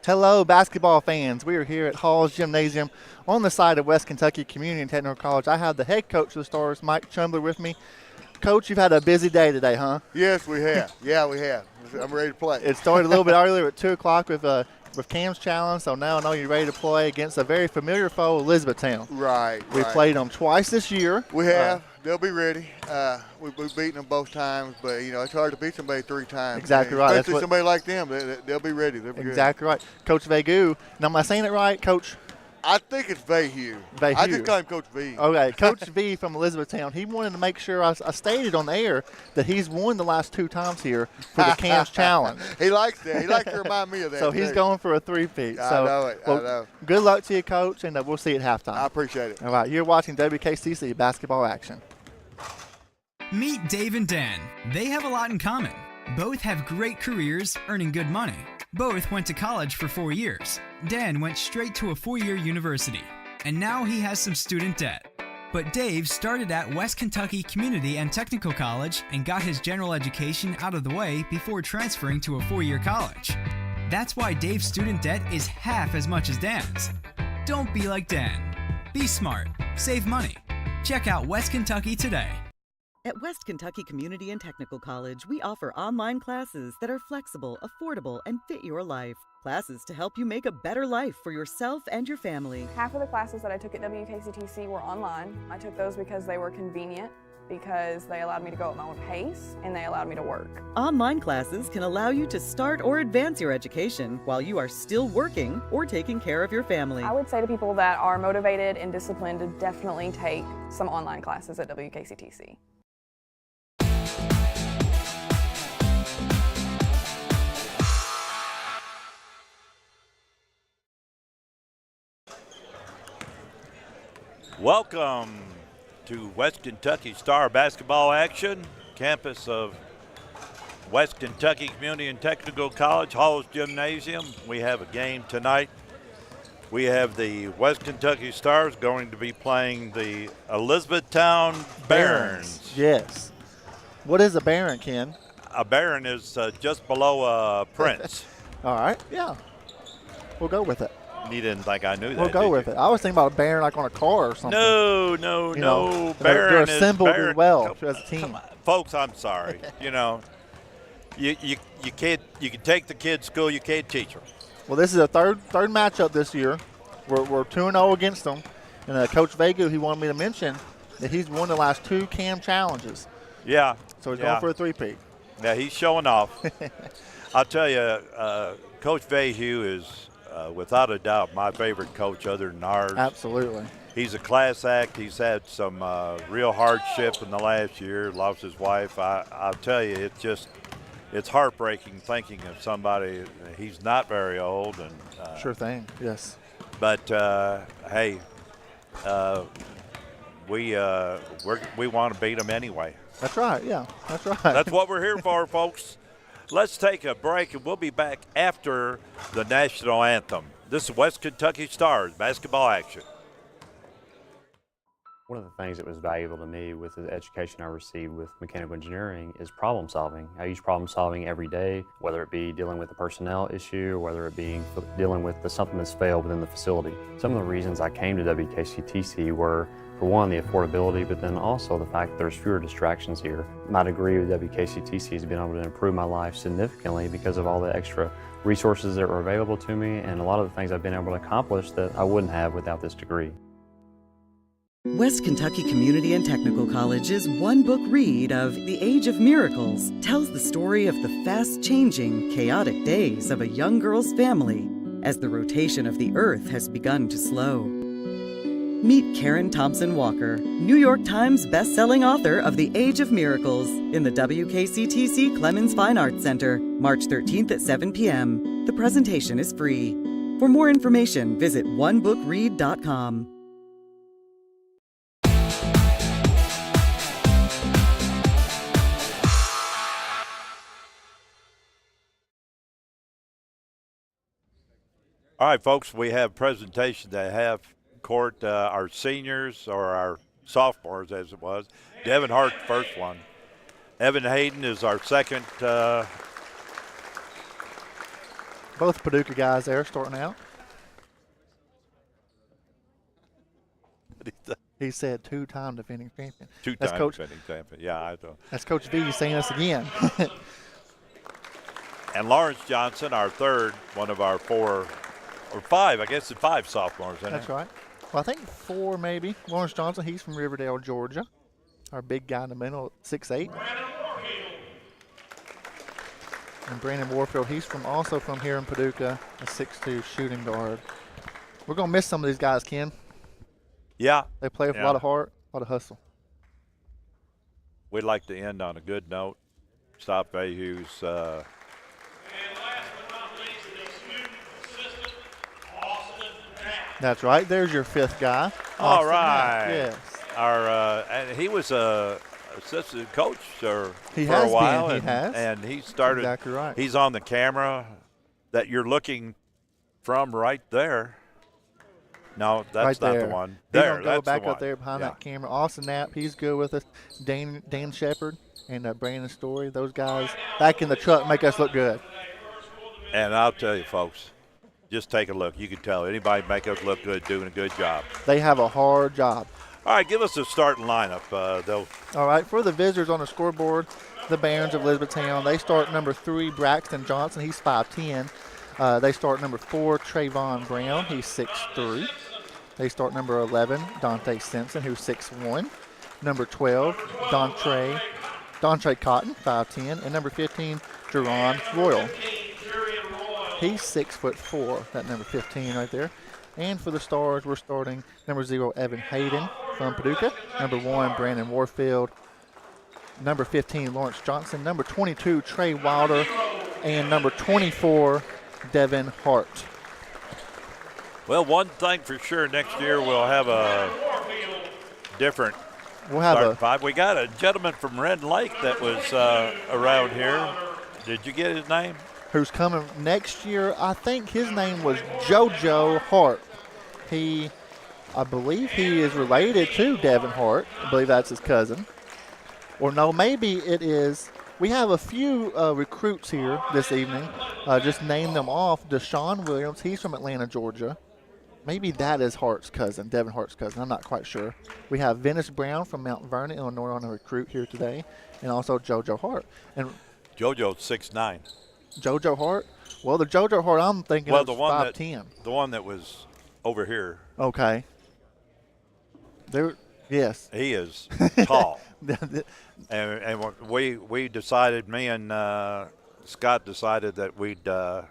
Hello, basketball fans. We are here at Haws Gymnasium on the side of West Kentucky Community and Technical College. I have the head coach of the Stars, Mike Chumbler, with me. Coach, you've had a busy day today, huh? Yes, we have. Yeah, we have. I'm ready to play. It started a little bit earlier at 2 o'clock with Cam's challenge, so now I know you're ready to play against a very familiar foe, Elizabethtown. Right. We played them twice this year. We have. They'll be ready. We've beaten them both times, but, it's hard to beat somebody 3 times. Exactly right. Especially somebody like them. They'll be ready. They'll be exactly right. Coach Vegu. Now, am I saying it right, Coach? I think it's Vahue. I just call him Coach V. Okay, Coach V from Elizabethtown. He wanted to make sure I stated on the air that he's won the last 2 times here for the Cam's Challenge. He likes that. He likes to remind me of that. So he's going for a 3-peat. I know it. I know. Good luck to you, Coach, and we'll see you at halftime. I appreciate it. All right, you're watching WKCTC basketball action. Meet Dave and Dan. They have a lot in common. Both have great careers earning good money. Both went to college for 4 years. Dan went straight to a 4-year university, and now he has some student debt. But Dave started at West Kentucky Community and Technical College and got his general education out of the way before transferring to a 4-year college. That's why Dave's student debt is half as much as Dan's. Don't be like Dan. Be smart. Save money. Check out West Kentucky today. At West Kentucky Community and Technical College, we offer online classes that are flexible, affordable, and fit your life. Classes to help you make a better life for yourself and your family. Half of the classes that I took at WKCTC were online. I took those because they were convenient, because they allowed me to go at my own pace, and they allowed me to work. Online classes can allow you to start or advance your education while you are still working or taking care of your family. I would say to people that are motivated and disciplined to definitely take some online classes at WKCTC. Welcome to West Kentucky Star basketball action, campus of West Kentucky Community and Technical College, Haws Gymnasium. We have a game tonight. We have the West Kentucky Stars going to be playing the Elizabethtown Barons. Yes. What is a Baron, Ken? A Baron is just below a Prince. All right, yeah. We'll go with it. You didn't think I knew that, We'll go with it. I was thinking about a Baron like on a car or something. No. Baron They're assembled Baron. well as a team. Come on. Folks, I'm sorry. You can't. You can take the kids to school. You can't teach them. Well, this is a third matchup this year. We're 2-0 against them. And Coach Vegu, he wanted me to mention that he's won the last 2 Cam challenges. Yeah. So he's going for a 3-peat. Yeah, he's showing off. I'll tell you, Coach Vahue is without a doubt my favorite coach other than ours. Absolutely. He's a class act. He's had some real hardship in the last year, lost his wife. I'll tell you, it's heartbreaking thinking of somebody. He's not very old. And sure thing, yes. But, hey, we want to beat him anyway. That's right, yeah, that's right. That's what we're here for, folks. Let's take a break, and we'll be back after the national anthem. This is West Kentucky Stars basketball action. One of the things that was valuable to me with the education I received with mechanical engineering is problem solving. I use problem solving every day, whether it be dealing with a personnel issue or whether it be dealing with something that's failed within the facility. Some of the reasons I came to WKCTC were, for one, the affordability, but then also the fact that there's fewer distractions here. My degree with WKCTC has been able to improve my life significantly because of all the extra resources that were available to me and a lot of the things I've been able to accomplish that I wouldn't have without this degree. West Kentucky Community and Technical College's one-book read of The Age of Miracles tells the story of the fast-changing, chaotic days of a young girl's family as the rotation of the earth has begun to slow. Meet Karen Thompson Walker, New York Times best-selling author of The Age of Miracles, in the WKCTC Clemens Fine Arts Center, March 13th at 7 p.m. The presentation is free. For more information, visit onebookread.com. All right, folks, we have presentation to have court our seniors, or our sophomores as it was. Devin Hart, first one. Evan Hayden is our second Both Paducah guys there starting out. He said two-time defending champion. Two-time defending champion. Yeah, I know. That's Coach V saying us again. And Lawrence Johnson, our third, one of our 4 or 5, I guess it's 5 sophomores, isn't That's right. Well, I think 4 maybe. Lawrence Johnson, he's from Riverdale, Georgia. Our big guy in the middle, 6'8". And Brandon Warfield, he's also from here in Paducah, a 6'2" shooting guard. We're going to miss some of these guys, Ken. Yeah. They play with a lot of heart, a lot of hustle. We'd like to end on a good note. Stop Vahew's That's right. There's your 5th guy. All right. Yes. Our and he was a assistant coach for He a has while. been. He has. And he started. Exactly right. He's on the camera that you're looking from right there. No, that's right not there. the one. He's There, gonna go that's back the one. up there behind Yeah. that camera. Austin Knapp, he's good with us. Dan Shepard and Brandon Story, those guys back in the truck make us look good. And I'll tell you, folks, just take a look. You can tell anybody make us look good, doing a good job. They have a hard job. All right, give us a starting lineup. All right, for the visitors on the scoreboard, the Barons of Elizabethtown, they start number 3, Braxton Johnson. He's 5'10". They start number 4, Trayvon Brown. He's 6'3". They start number 11, Dante Simpson, who's 6'1". Number 12, Dontre Cotton, 5'10", and number 15, Jerron Royal. He's 6'4", that number 15 right there. And for the Stars, we're starting number 0, Evan Hayden from Paducah. Number 1, Brandon Warfield. Number 15, Lawrence Johnson. Number 22, Trey Wilder. And number 24, Devin Hart. Well, one thing for sure, next year we'll have a different We'll five. We got a gentleman from Red Lake that was around here. Did you get his name? Who's coming next year? I think his name was JoJo Hart. I believe he is related to Devin Hart. I believe that's his cousin. Or no, maybe it is. We have a few recruits here this evening. Just name them off. Deshaun Williams, he's from Atlanta, Georgia. Maybe that is Hart's cousin, Devin Hart's cousin. I'm not quite sure. We have Venice Brown from Mount Vernon, Illinois on a recruit here today, and also JoJo Hart. And JoJo's 6'9". JoJo Hart? Well, the JoJo Hart I'm thinking well, of the one 5'10". The one that was over here. Okay. Yes. He is tall. and we decided, me and Scott decided that we'd go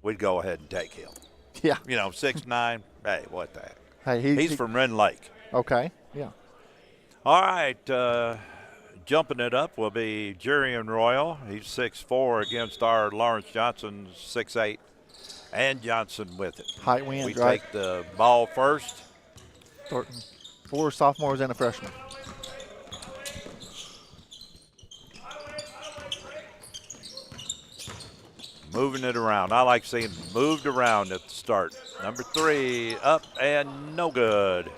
ahead and take him. Yeah. 6'9". Hey, what the heck? Hey, he's from Red Lake. Okay. Yeah. All right. Jumping it up will be Jerian Royal. He's 6'4" against our Lawrence Johnson 6'8", and Johnson with it. Height wins, we right? take the ball first. 4 sophomores and a freshman. Moving it around. I like seeing it moved around at the start. Number 3, up and no good.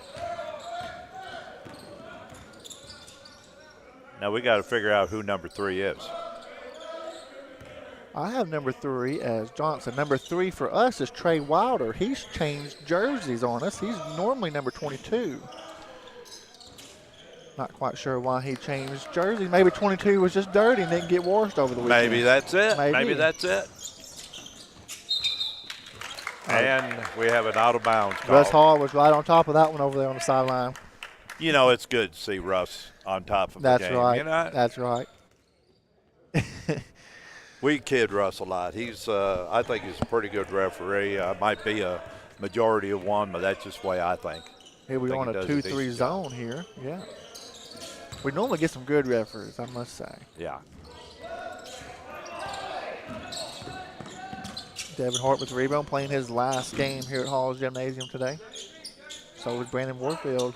Now we got to figure out who number 3 is. I have number 3 as Johnson. Number 3 for us is Trey Wilder. He's changed jerseys on us. He's normally number 22. Not quite sure why he changed jerseys. Maybe 22 was just dirty and didn't get washed over the weekend. Maybe that's it. Maybe That's it. And we have an out of bounds call. Russ Hall was right on top of that one over there on the sideline. It's good to see Russ on top of That's the game. right. That's right. We kid Russ a lot. I think he's a pretty good referee. Might be a majority of one, but that's just the way I think. Here we're on a 2-3 zone here. Yeah. We normally get some good referees, I must say. Yeah. Devin Hart with the rebound, playing his last game here at Haws Gymnasium today. So was Brandon Warfield.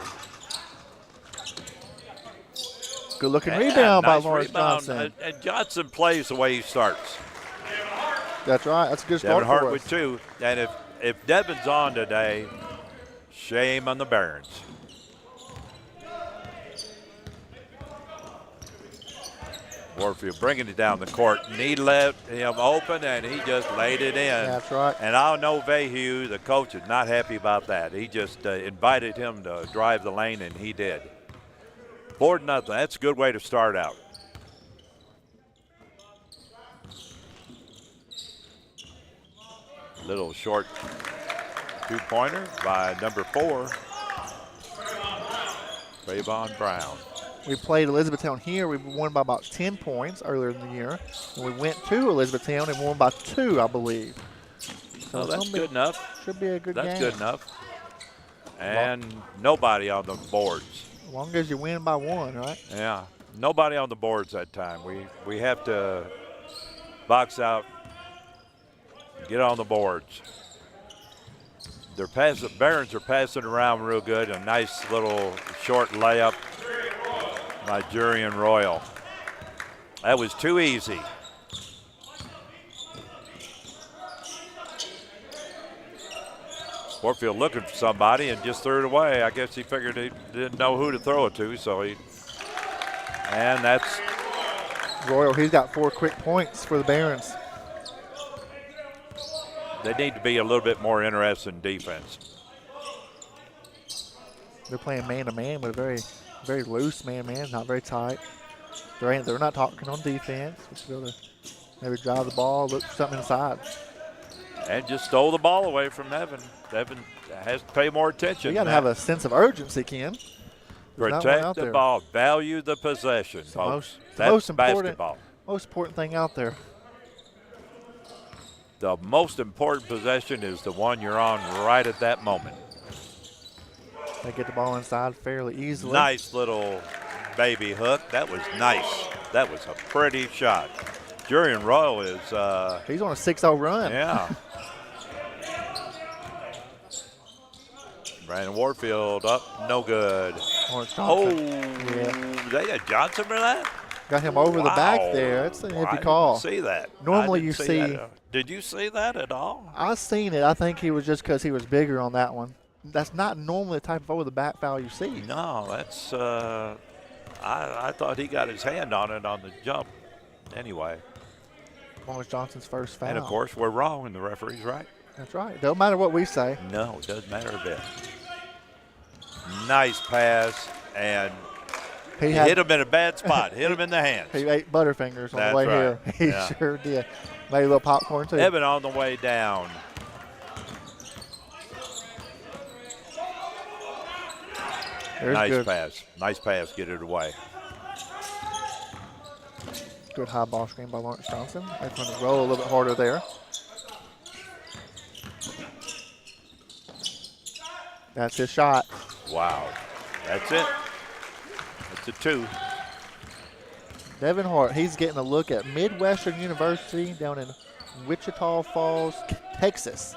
Good looking rebound by Lawrence Johnson. And Johnson plays the way he starts. That's right. That's a good start Devin Hart for us. with 2. And if Devin's on today, shame on the Barons. Warfield bringing it down the court, and he left him open, and he just laid it in. That's right. And I know Vahue, the coach, is not happy about that. He just invited him to drive the lane, and he did. 4-0. That's a good way to start out. Little short two-pointer by number 4, Trayvon Brown. We played Elizabethtown here. We won by about 10 points earlier in the year. And we went to Elizabethtown and won by 2, I believe. So that's good enough. Should be a good game. That's good enough. And nobody on the boards. As long as you win by 1, right? Yeah, nobody on the boards that time. We have to box out, get on the boards. They're passing. Barons are passing around real good. A nice little short layup by Jurian Royal. That was too easy. Warfield looking for somebody and just threw it away. I guess he figured he didn't know who to throw it to, so he. And that's Royal. He's got 4 quick points for the Barons. They need to be a little bit more interested in defense. They're playing man-to-man with a very, very loose man-to-man, not very tight. They're not talking on defense. Just be able to maybe drive the ball, look for something inside. And just stole the ball away from Evan. Evan has to pay more attention. You got to have a sense of urgency, Ken. Protect the ball. Value the possession, folks. That's most important, basketball. Most important thing out there. The most important possession is the one you're on right at that moment. They get the ball inside fairly easily. Nice little baby hook. That was nice. That was a pretty shot. Jurian Royal is he's on a 6-0 run. Yeah. Brandon Warfield up, no good. Yeah. They got Johnson for that? Got him over the back there. That's an empty call. I didn't see that. Normally you see. That. Did you see that at all? I seen it. I think he was just because he was bigger on that one. That's not normally the type of over the back foul you see. No, that's. I thought he got his hand on it on the jump. Anyway. Lawrence Johnson's first foul. And of course we're wrong, and the referee's right. That's right. Don't matter what we say. No, it doesn't matter a bit. Nice pass, and he hit him in a bad spot. Hit him in the hands. He ate Butterfingers on the way here. He sure did. Made a little popcorn too. Evan on the way down. Nice pass. Nice pass. Get it away. Good high ball screen by Lawrence Johnson. They're going to roll a little bit harder there. That's his shot. Wow. That's it. That's a 2. Devin Hart, he's getting a look at Midwestern University down in Wichita Falls, Texas.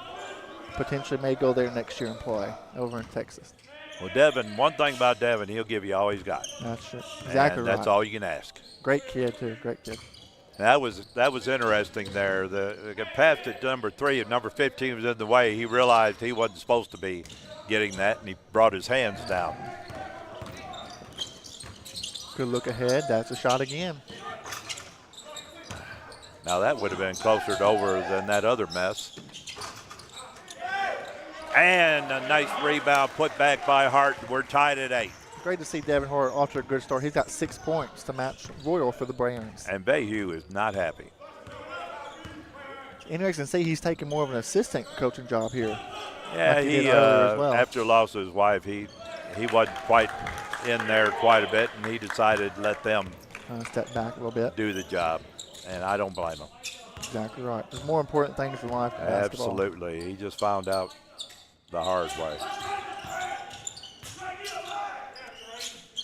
Potentially may go there next year and play over in Texas. Well, Devin, one thing about Devin, he'll give you all he's got. That's exactly right. That's all you can ask. Great kid, too. Great kid. That was interesting there. The pass to number 3 and number 15 was in the way. He realized he wasn't supposed to be getting that, and he brought his hands down. Good look ahead. That's a shot again. Now that would have been closer to over than that other mess. And a nice rebound put back by Hart. We're tied at 8. Great to see Devin Hart off to a good start. He's got 6 points to match Royal for the Browns. And Vahue is not happy. Interesting to see he's taking more of an assistant coaching job here. Yeah, he after the loss of his wife, he wasn't quite in there quite a bit, and he decided to let them step back a little bit, do the job, and I don't blame him. Exactly right. There's more important things in life than basketball. Absolutely. He just found out the hard way.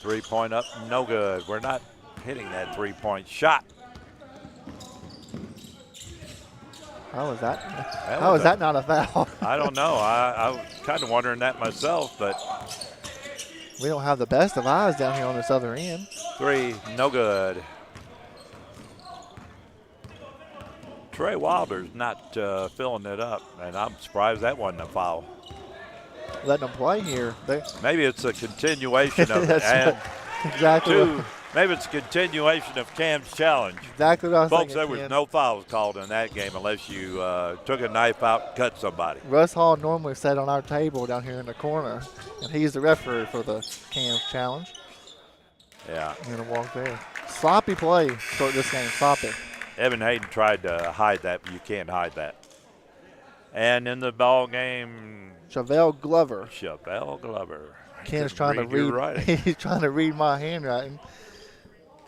3-point up, no good. We're not hitting that 3-point shot. How is that? How is that not a foul? I don't know. I was kind of wondering that myself, but we don't have the best of eyes down here on this other end. 3, no good. Trey Wilder's not filling it up, and I'm surprised that wasn't a foul. Letting them play here. Maybe it's a continuation of it. That's and exactly. Maybe it's a continuation of Cam's challenge. Exactly what I was Folks, thinking, there was Ken. no fouls called in that game unless you took a knife out and cut somebody. Russ Hall normally sat on our table down here in the corner, and he's the referee for the Cam's challenge. Yeah. I'm going to walk there. Sloppy play start this game, sloppy. Evan Hayden tried to hide that, but you can't hide that. And in the ball game, Chevelle Glover. Chevelle Glover. Ken's trying to your read. writing. He's trying to read my handwriting.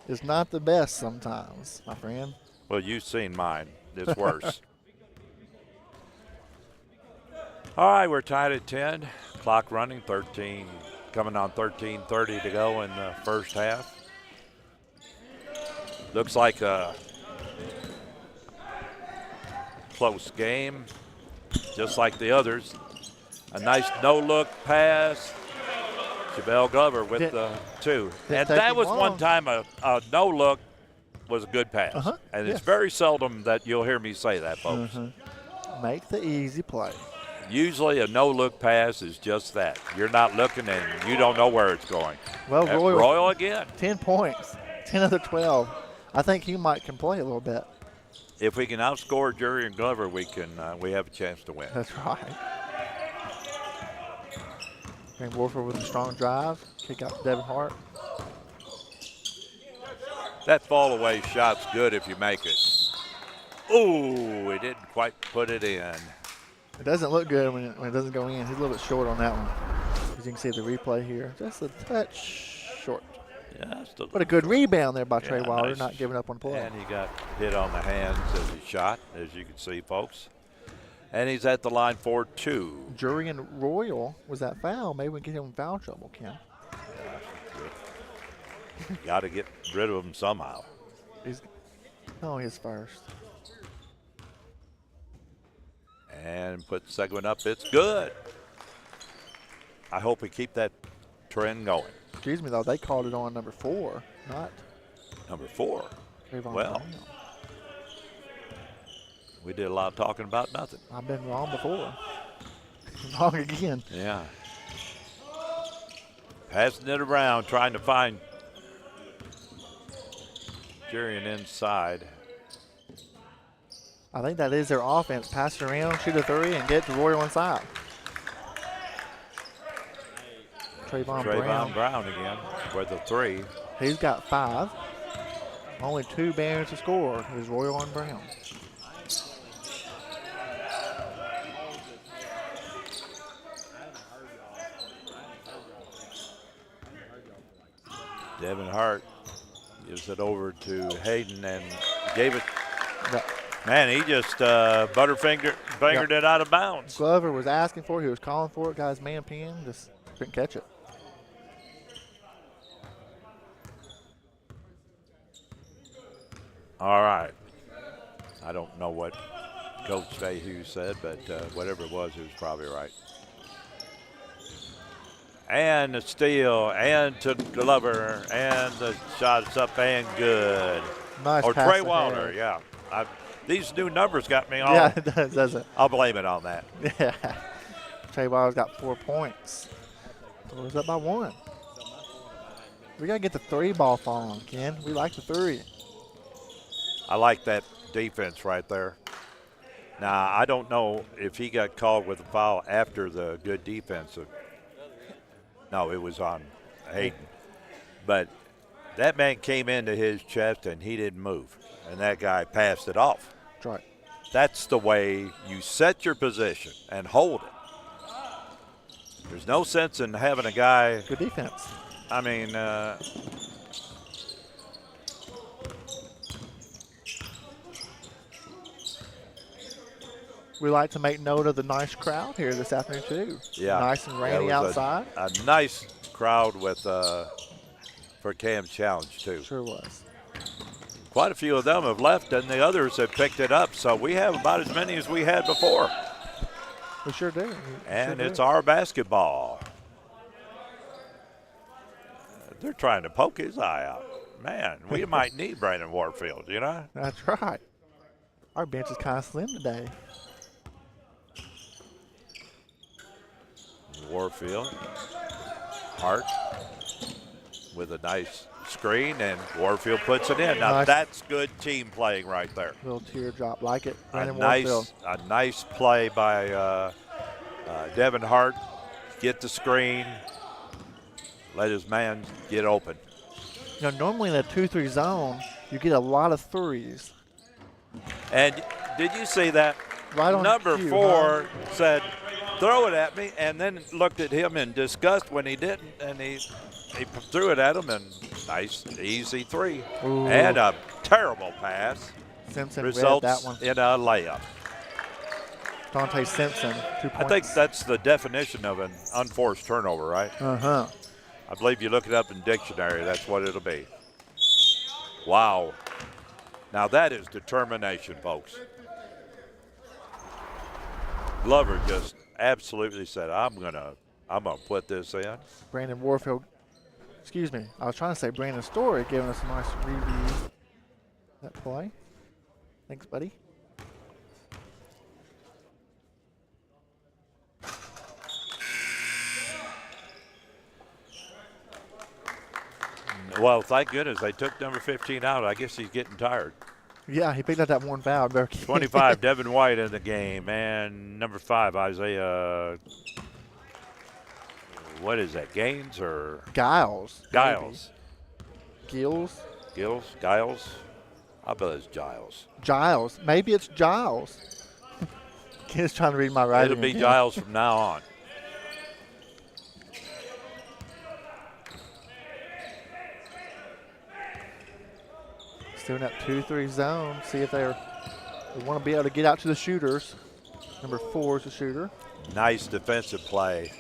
It's not the best sometimes, my friend. Well, you've seen mine. It's worse. All right, we're tied at 10. Clock running, 13, coming on 13:30 to go in the first half. Looks like a close game, just like the others. A nice no-look pass. Chevelle Glover with the two. And that was one time a no-look was a good pass. And it's very seldom that you'll hear me say that, folks. Make the easy play. Usually a no-look pass is just that. You're not looking and you don't know where it's going. Well, Royal again. 10 points, 10 of the 12. I think he can play a little bit. If we can outscore Jury and Glover, we have a chance to win. That's right. Green Warford with a strong drive. Kick out to Devin Hart. That fall away shot's good if you make it. Ooh, he didn't quite put it in. It doesn't look good when it doesn't go in. He's a little bit short on that one. As you can see the replay here. Just a touch short. Yeah, but a good rebound there by Trey Wilder, nice. not giving up on play. And he got hit on the hands as he shot, as you can see, folks. And he's at the line for two. Jury and Royal was that foul. Maybe we can get him in foul trouble, Ken. Got to get rid of him somehow. He's first. And put the second one up. It's good. I hope we keep that trend going. Excuse me, though. They called it on number 4, not number 4. Trayvon well, Brown. We did a lot of talking about nothing. I've been wrong before. Wrong again. Yeah. Passing it around, trying to find Jurian inside. I think that is their offense. Pass it around, shoot a three, and get to Royal inside. Trayvon Brown again with the 3. He's got 5. Only 2 banners to score is Royal and Brown. Devin Hart gives it over to Hayden and gave it. Man, he just fingered it out of bounds. Glover was asking for it. He was calling for it. Got his man pin. Just couldn't catch it. All right. I don't know what Coach Fahey said, but whatever it was probably right. And the steal, and to Glover, and the shot's up and good. Nice or pass Trey Wilder, yeah. These new numbers got me all. Yeah, it does, doesn't it? I'll blame it on that. Yeah. Trey Wilder's got 4 points. So it's up by 1. We got to get the 3 ball falling, Ken. We like the 3. I like that defense right there. Now, I don't know if he got called with a foul after the good defense. No, it was on Hayden. But that man came into his chest and he didn't move. And that guy passed it off. That's right. That's the way you set your position and hold it. There's no sense in having a guy. Good defense. I mean, we like to make note of the nice crowd here this afternoon, too. Yeah. Nice and rainy outside. A nice crowd with for Cam's challenge, too. Sure was. Quite a few of them have left, and the others have picked it up. So we have about as many as we had before. We sure do. And it's our basketball. They're trying to poke his eye out. Man, we might need Brandon Warfield, you know? That's right. Our bench is kind of slim today. Warfield. Hart with a nice screen, and Warfield puts it in. Now, Nice. that's good team playing right there. Little teardrop, like it. A Brandon Warfield. nice play by Devin Hart. Get the screen. Let his man get open. You know, normally in a 2-3 zone, you get a lot of threes. And did you see that? Right on Number cue, 4 said, throw it at me, and then looked at him in disgust when he didn't, and he threw it at him, and nice, easy 3. Ooh. And a terrible pass. Simpson read Results that one. in a layup. Dante Simpson, 2 points. I think that's the definition of an unforced turnover, right? Uh-huh. I believe you look it up in dictionary, that's what it'll be. Wow. Now that is determination, folks. Glover just absolutely said, I'm gonna put this in. Brandon Warfield, excuse me, I was trying to say Brandon Story giving us a nice review of that play. Thanks, buddy. Well, thank goodness they took number 15 out. I guess he's getting tired. Yeah, he picked up that one foul. 25, Devin White in the game. And number 5, Isaiah, what is that, Gaines or? Giles. Giles. Maybe. Giles? I bet it's Giles. Giles. Maybe it's Giles. Kid's trying to read my writing. It'll be again. Giles from now on. Still in that 2-3 zone. See if they want to be able to get out to the shooters. Number 4 is the shooter. Nice defensive play.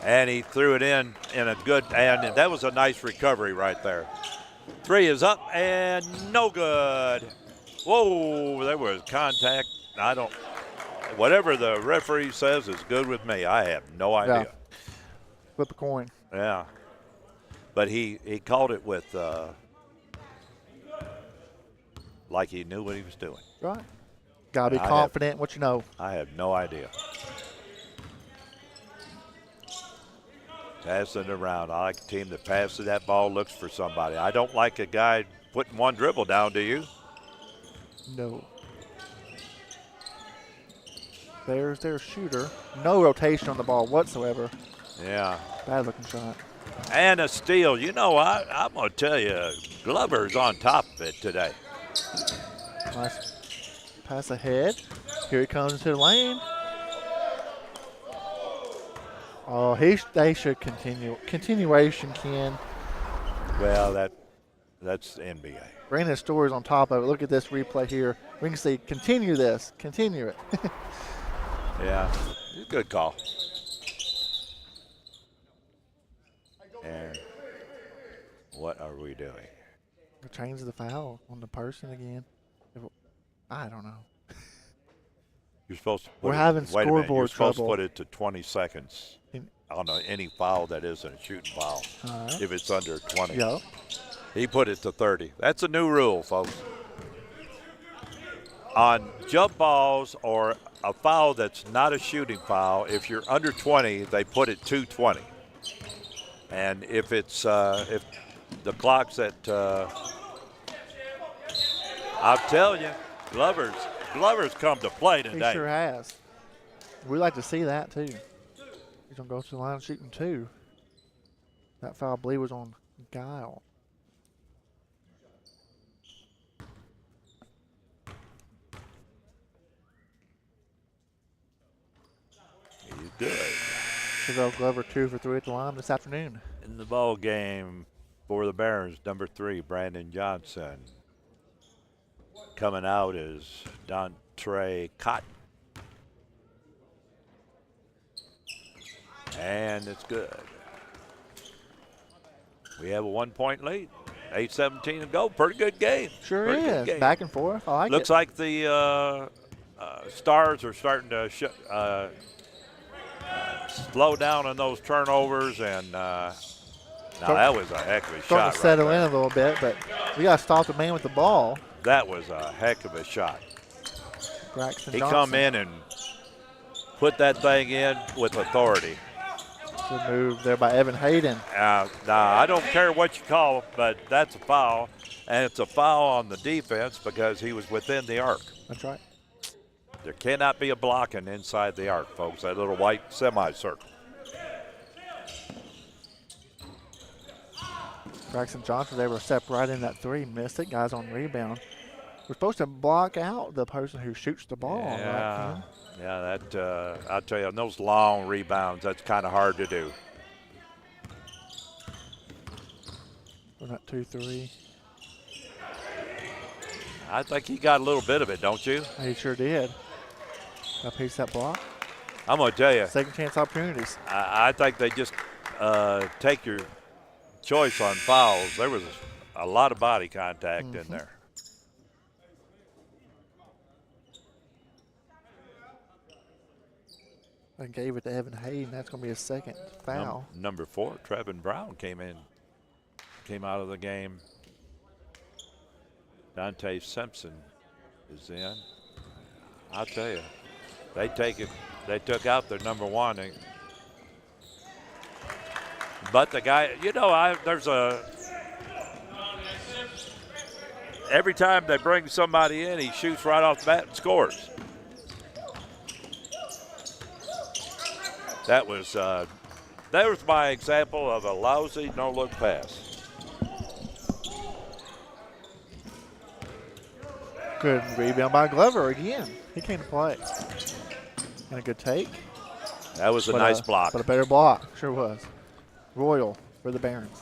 And he threw it in a good, and that was a nice recovery right there. 3 is up and no good. Whoa, there was contact. Whatever the referee says is good with me. I have no idea. Yeah. Flip a coin. Yeah. But he called it with like he knew what he was doing. Right. Got to be confident in what you know. I have no idea. Passing it around. I like a team that passes that ball, looks for somebody. I don't like a guy putting one dribble down, do you? No. There's their shooter. No rotation on the ball whatsoever. Yeah. Bad looking shot. And a steal. You know, I'm going to tell you, Glover's on top of it today. Nice pass ahead. Here he comes into the lane. Oh, they should continue. Continuation, Ken. Well, that's NBA. Brandon Story's on top of it. Look at this replay here. We can see continue this. Continue it. Yeah, good call. And what are we doing? Change the foul on the person again. I don't know. You're supposed to We're having wait a minute, scoreboard you're supposed trouble. to put it to 20 seconds on any foul that isn't a shooting foul. Right. If it's under 20. Yeah. He put it to 30. That's a new rule, folks. On jump balls or a foul that's not a shooting foul, if you're under 20, they put it to 20. And if it's if the clock's at, I'll tell you, Glover's come to play today. He sure has. We like to see that too. He's gonna go to the line shooting 2. That foul, I believe, was on Guile. He's good. Chevelle Glover 2 for 3 at the line this afternoon. In the ball game for the Barons, number 3, Brandon Johnson. Coming out is Dontre Cotton. And it's good. We have a 1-point lead. 8:17 to go. Pretty good game. Sure Pretty good is. game. Back and forth. I like Looks it. like the Stars are starting to slow down on those turnovers, and now that was a heck of a shot. Starting to settle right in a little bit, but we got to stop the man with the ball. That was a heck of a shot. Braxton He Johnson. come in and put that thing in with authority. Good move there by Evan Hayden. Now, I don't care what you call it, but that's a foul. And it's a foul on the defense because he was within the arc. That's right. There cannot be a blocking inside the arc, folks, that little white semicircle. Braxton Johnson was able to step right in that three, missed it. Guys on rebound. We're supposed to block out the person who shoots the ball. Yeah, right? yeah. That I'll tell you, on those long rebounds, that's kind of hard to do. We're not 2-3. I think he got a little bit of it, don't you? He sure did. Got a piece of that block. I'm going to tell you. Second chance opportunities. I think they just take your choice on fouls. There was a lot of body contact in there. And gave it to Evan Hayden. That's going to be his second foul. Number 4, Trevin Brown came out of the game. Dante Simpson is in. I'll tell you, they took out their number 1. But the guy, every time they bring somebody in, he shoots right off the bat and scores. That was my example of a lousy no-look pass. Good rebound by Glover again. He came to play. And a good take. That was a nice block. But a better block. Sure was. Royal for the Barons.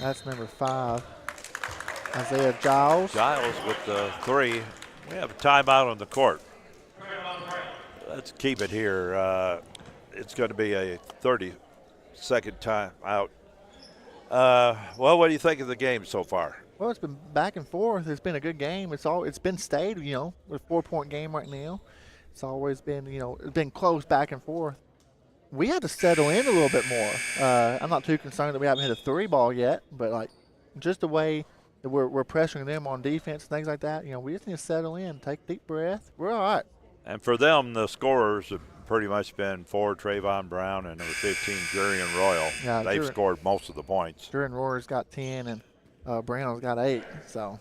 That's number 5. Isaiah Giles. Giles with the 3. We have a timeout on the court. Let's keep it here. It's going to be a 30-second timeout. Well, what do you think of the game so far? Well, it's been back and forth. It's been a good game. It's been stayed, with a 4-point game right now. It's always been, it's been close back and forth. We had to settle in a little bit more. I'm not too concerned that we haven't hit a 3 ball yet, but just the way that we're pressuring them on defense and things like that, we just need to settle in, take a deep breath. We're all right. And for them, the scorers have pretty much been 4, Trayvon Brown, and number 15, Jurian Royal. Yeah, they've scored most of the points. Jurian Royal's got 10, and Brown's got 8. So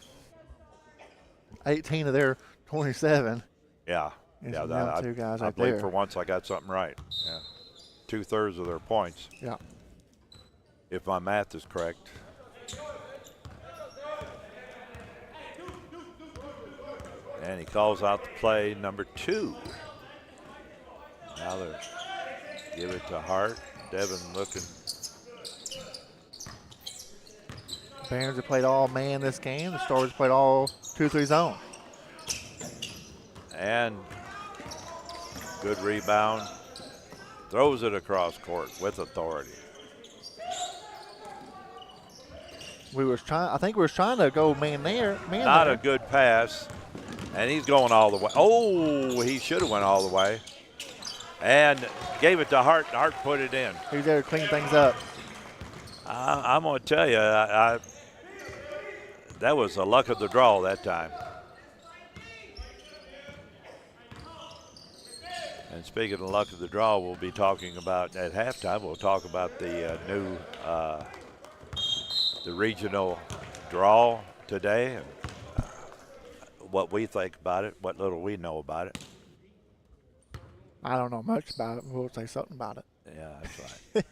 18 of their 27. Yeah. Yeah, two guys I right believe there. for once I got something right. Yeah. 2/3 of their points. Yeah. If my math is correct. And he calls out the play number 2. Now they give it to Hart. Devin looking. Barons have played all man this game. The Stars played all 2-3 zone. And good rebound. Throws it across court with authority. I think we were trying to go man there. Not a good pass. And he's going all the way. Oh, he should have went all the way. And gave it to Hart, and Hart put it in. He's there to clean things up. I'm going to tell you, that was the luck of the draw that time. And speaking of luck of the draw, we'll be talking about, at halftime, we'll talk about the new the regional draw today, and what we think about it, what little we know about it. I don't know much about it, but we'll say something about it. Yeah, that's right.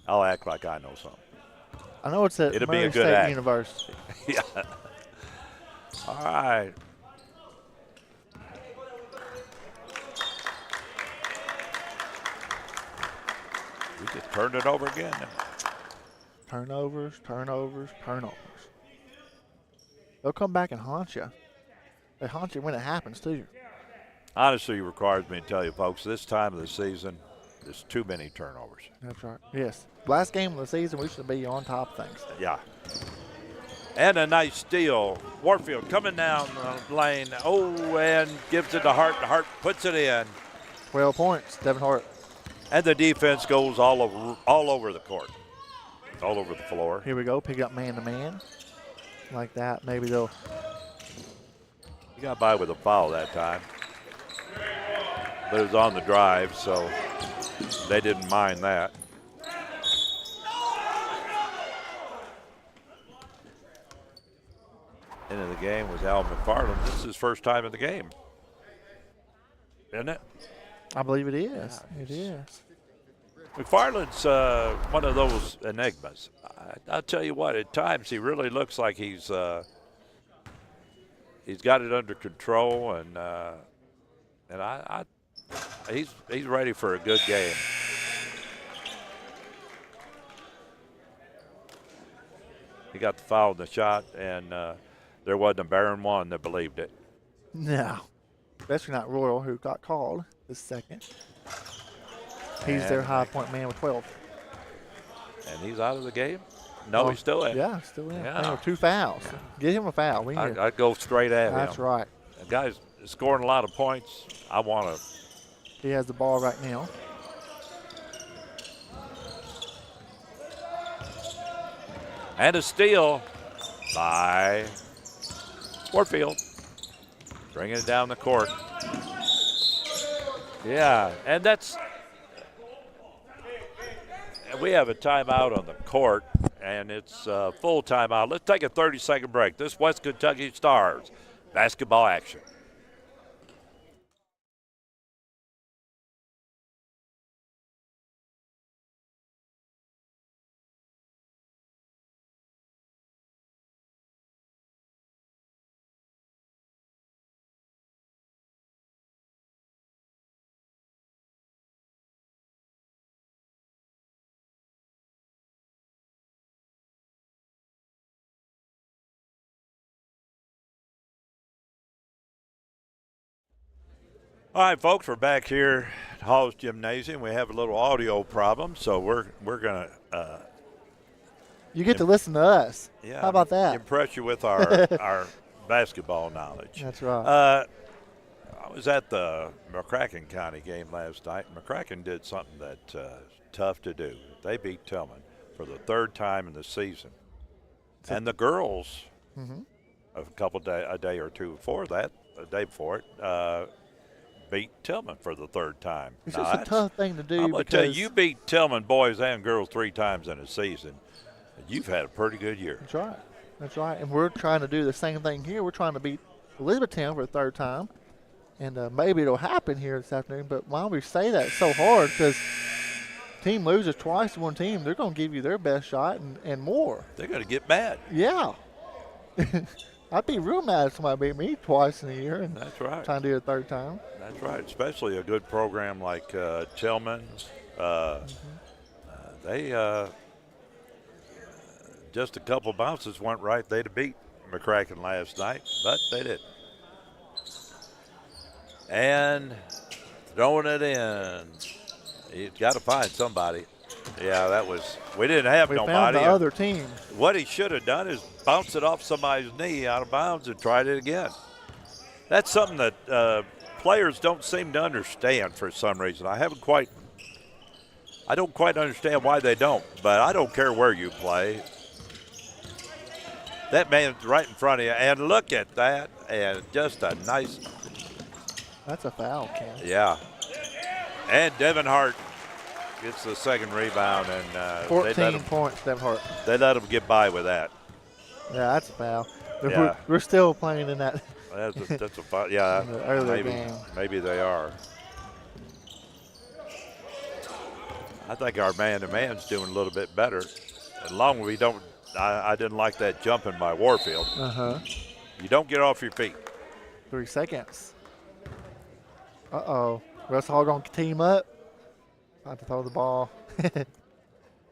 I'll act like I know something. I know it's at It'll be Murray a good State act. University. Yeah. All right. We just turned it over again. Turnovers. They'll come back and haunt you. They haunt you when it happens, too. Honestly, requires me to tell you, folks, this time of the season, there's too many turnovers. That's right. Yes. Last game of the season, we should be on top of things. Yeah. And a nice steal. Warfield coming down the lane. Oh, and gives it to Hart. Hart puts it in. 12 points, Devin Hart. And the defense goes all over the court, all over the floor. Here we go. Pick up man-to-man. Like that. Maybe they'll got by with a foul that time. But it was on the drive, so they didn't mind that. Into the game was Al McFarland. This is his first time in the game, isn't it? I believe it is. It is. McFarland's one of those enigmas. I'll tell you what, at times he really looks like he's got it under control, and he's ready for a good game. He got the foul in the shot, and there wasn't a Baron one that believed it. No, especially not Royal, who got called this second. He's their high point man with 12. And he's out of the game? No, he's still in. Yeah, still in. Yeah. Man, 2 fouls. Yeah. Get him a foul. I'd go straight at him. That's right. The guy's scoring a lot of points. I want to. He has the ball right now. And a steal by Warfield. Bringing it down the court. Yeah, and that's. We have a timeout on the court, and it's full timeout. Let's take a 30-second break. This West Kentucky Stars basketball action. All right, folks, we're back here at Haws Gymnasium. We have a little audio problem, so we're going to you get to listen to us. Yeah, how about that? Impress you with our basketball knowledge. That's right. I was at the McCracken County game last night. McCracken did something that's tough to do. They beat Tillman for the 3rd time in the season. And the girls, a day or two before that, a day before it, beat Tillman for the 3rd time. It's just a tough thing to do. I'm going to tell you beat Tillman boys and girls 3 times in a season. You've had a pretty good year. That's right. That's right. And we're trying to do the same thing here. We're trying to beat Elizabethtown for the 3rd time. And maybe it'll happen here this afternoon. But why we say that so hard? Because team loses twice to one team, they're going to give you their best shot and more. They're going to get mad. Yeah. I'd be real mad if somebody beat me twice in a year. And that's right. Trying to do it a 3rd time. That's right. Especially a good program like Tillman. They just a couple bounces went right. They'd have beat McCracken last night, but they didn't. And throwing it in. He's got to find somebody. Yeah, that was – we didn't have nobody. We found the other team. What he should have done is bounce it off somebody's knee out of bounds and tried it again. That's something that players don't seem to understand for some reason. I don't quite understand why they don't, but I don't care where you play. That man's right in front of you, and look at that, and just a nice – That's a foul, Ken. Yeah. And Devin Hart gets the 2nd rebound, and 14 points, Devin Hart. They let him get by with that. Yeah, that's a foul. Yeah. We're still playing in that. That's a foul. Yeah, in the earlier game. Maybe they are. I think our man-to-man's doing a little bit better. As long as we don't – I didn't like that jumping by Warfield. You don't get off your feet. 3 seconds. Uh-oh. Russ Hall going to team up. About to throw the ball.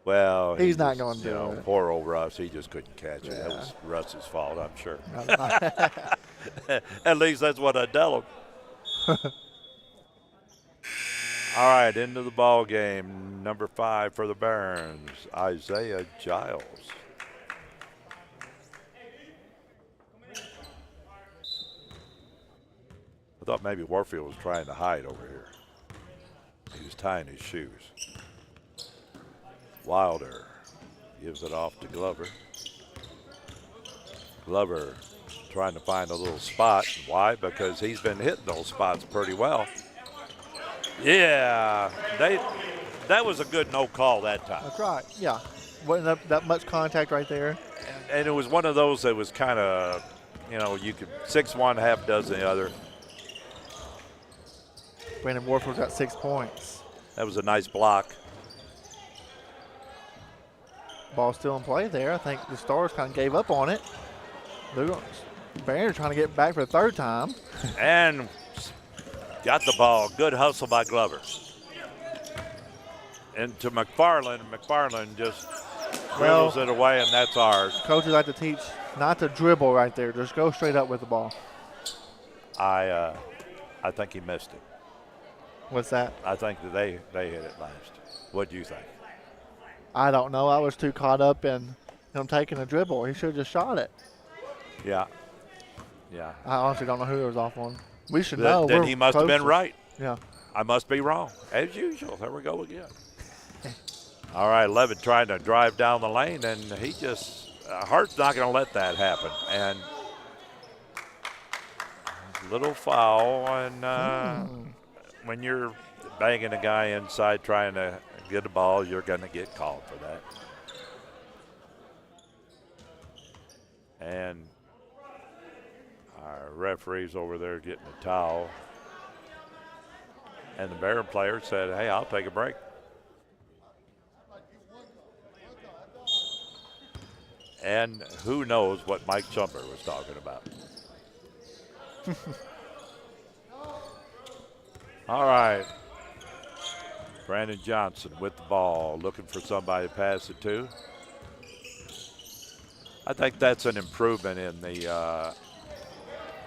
Well, he's not going to do it. Poor old Russ. He just couldn't catch it. That was Russ's fault, I'm sure. At least that's what I tell him. All right, into the ball game. Number 5 for the Barons, Isaiah Giles. I thought maybe Warfield was trying to hide over here. He was tying his shoes. Wilder gives it off to Glover. Glover trying to find a little spot. Why? Because he's been hitting those spots pretty well. Yeah, that was a good no call that time. That's right. Yeah, wasn't that much contact right there. And it was one of those that was kind of, you could 6-1, half dozen the other. Brandon Warford got 6 points. That was a nice block. Ball still in play there. I think the Stars kind of gave up on it. Barron trying to get back for the third time. And got the ball. Good hustle by Glover. And to McFarland. McFarland just dribbles it away, and that's ours. Coaches like to teach not to dribble right there. Just go straight up with the ball. I think he missed it. What's that? I think that they hit it last. What do you think? I don't know. I was too caught up in him taking a dribble. He should have just shot it. Yeah. Yeah. I honestly don't know who it was off on. We should know. Then he must have been right. Yeah. I must be wrong, as usual. There we go again. All right, Levitt trying to drive down the lane, and he just Hart's not going to let that happen. And little foul, and when you're banging a guy inside trying to get a ball, you're going to get called for that. And our referee's over there getting a towel. And the Barron player said, hey, I'll take a break. And who knows what Mike Chumper was talking about. All right. Brandon Johnson with the ball, looking for somebody to pass it to. I think that's an improvement in the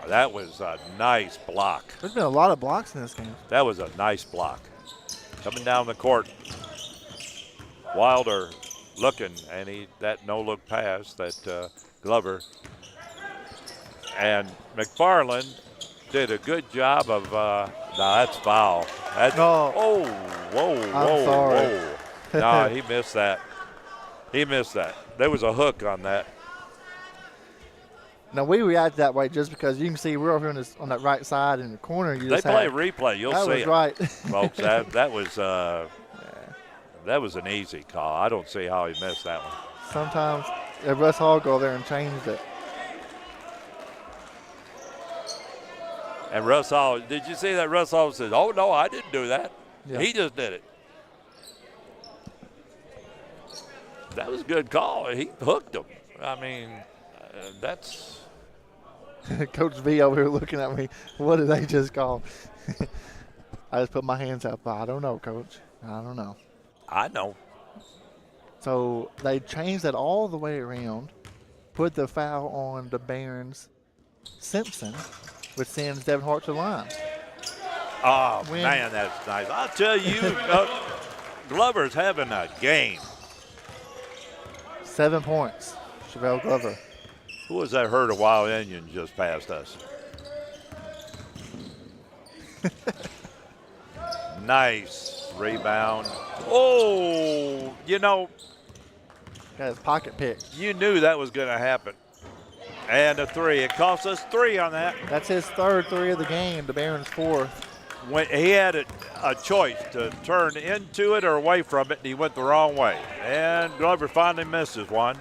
that was a nice block. There's been a lot of blocks in this game. That was a nice block. Coming down the court. Wilder looking, and that no-look pass that Glover. And McFarland did a good job of, no, that's foul. That's, no. Oh, whoa, I'm sorry. whoa. No, he missed that. He missed that. There was a hook on that. Now, we react that way just because you can see we're over here on that right side in the corner. They play replay. You'll see it. That was right. Folks, that was an easy call. I don't see how he missed that one. Sometimes Russ Hall go there and changed it. And Russ Hall, did you see that Russ Hall said, oh, no, I didn't do that. Yeah. He just did it. That was a good call. He hooked him. I mean, that's. Coach V over here looking at me. What did they just call? I just put my hands up. I don't know, Coach. I don't know. I know. So they changed that all the way around, put the foul on the Barons Simpson, which sends Devin Hart to the line. Oh, man, that's nice. I'll tell you, Glover's having a game. 7 points, Chevelle Glover. Who was that herd of wild Indians just past us? Nice rebound. Oh, Got his pocket picked. you knew that was going to happen. And a three. It cost us 3 on that. That's his third 3 of the game, the Barons' fourth. When he had a choice to turn into it or away from it, and he went the wrong way. And Glover finally misses one.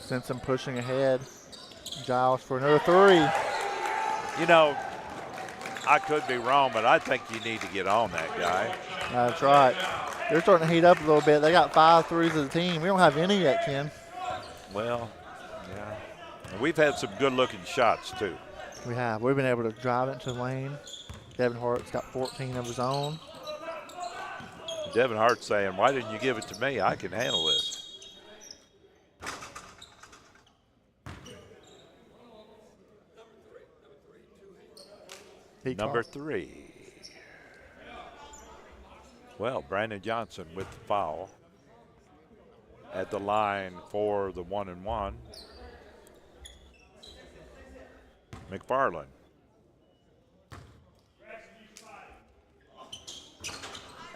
Simpson pushing ahead. Giles for another 3. I could be wrong, but I think you need to get on that guy. That's right. They're starting to heat up a little bit. They got 5 threes as a team. We don't have any yet, Ken. Well, yeah. We've had some good-looking shots, too. We have. We've been able to drive it into the lane. Devin Hart's got 14 of his own. Devin Hart's saying, why didn't you give it to me? I can handle this. Number 3. Well, Brandon Johnson with the foul at the line for the 1-and-1. McFarland.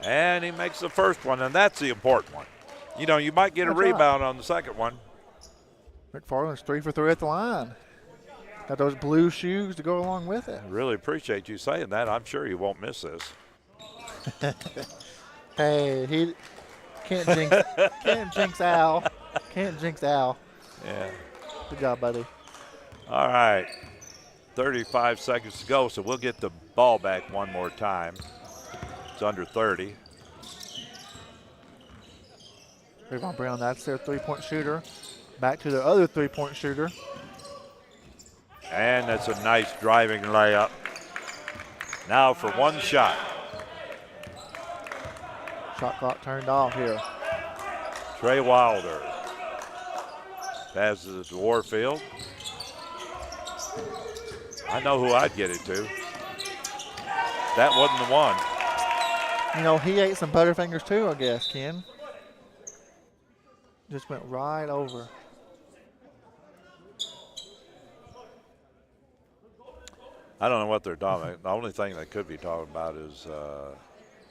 And he makes the first one, and that's the important one. You might get a rebound on the second one. McFarland's 3 for 3 at the line. Got those blue shoes to go along with it. I really appreciate you saying that. I'm sure you won't miss this. Hey, he can't jinx Al. Can't jinx Al. Yeah. Good job, buddy. All right. 35 seconds to go, so we'll get the ball back one more time. It's under 30. Trayvon Brown, that's their three-point shooter. Back to the other three-point shooter. And that's a nice driving layup. Now for one shot. Shot clock turned off here. Trey Wilder passes it to Warfield. I know who I'd get it to. That wasn't the one. You know, he ate some Butterfingers too, I guess, Ken. Just went right over. I don't know what they're talking about. The only thing they could be talking about is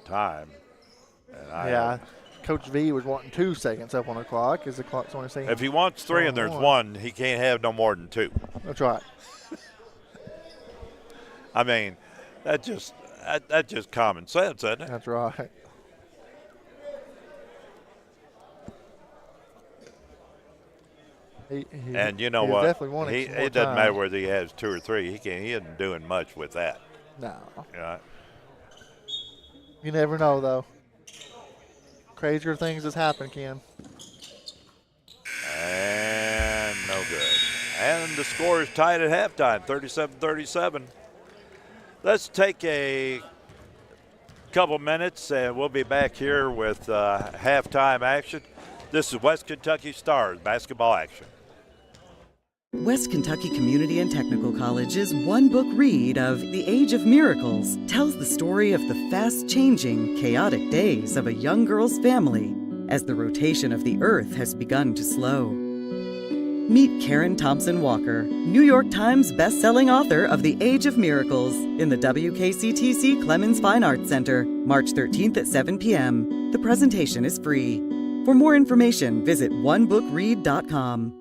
time. And Yeah, Coach V was wanting 2 seconds up on the clock. Is the clock's only saying? If he wants 3 and there's 1, he can't have no more than 2. That's right. I mean, that's just common sense, isn't it? That's right. And you know he's what? Definitely wanting some more It doesn't time. matter whether he has 2 or 3. He isn't doing much with that. No. Yeah. You never know, though. Crazier things has happened, Ken. And no good. And the score is tied at halftime, 37-37. Let's take a couple minutes, and we'll be back here with halftime action. This is West Kentucky Stars basketball action. West Kentucky Community and Technical College's one-book read of The Age of Miracles tells the story of the fast-changing, chaotic days of a young girl's family as the rotation of the earth has begun to slow. Meet Karen Thompson Walker, New York Times best-selling author of The Age of Miracles, in the WKCTC Clemens Fine Arts Center, March 13th at 7 p.m. The presentation is free. For more information, visit onebookread.com.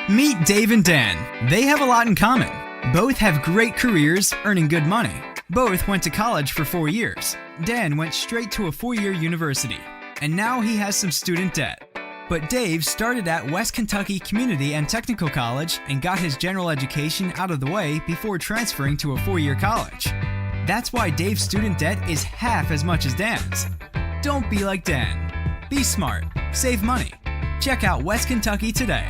Meet Dave and Dan. They have a lot in common. Both have great careers earning good money. Both went to college for 4 years. Dan went straight to a 4-year university, and now he has some student debt. But Dave started at West Kentucky Community and Technical College and got his general education out of the way before transferring to a 4-year college. That's why Dave's student debt is half as much as Dan's. Don't be like Dan. Be smart. Save money. Check out West Kentucky today.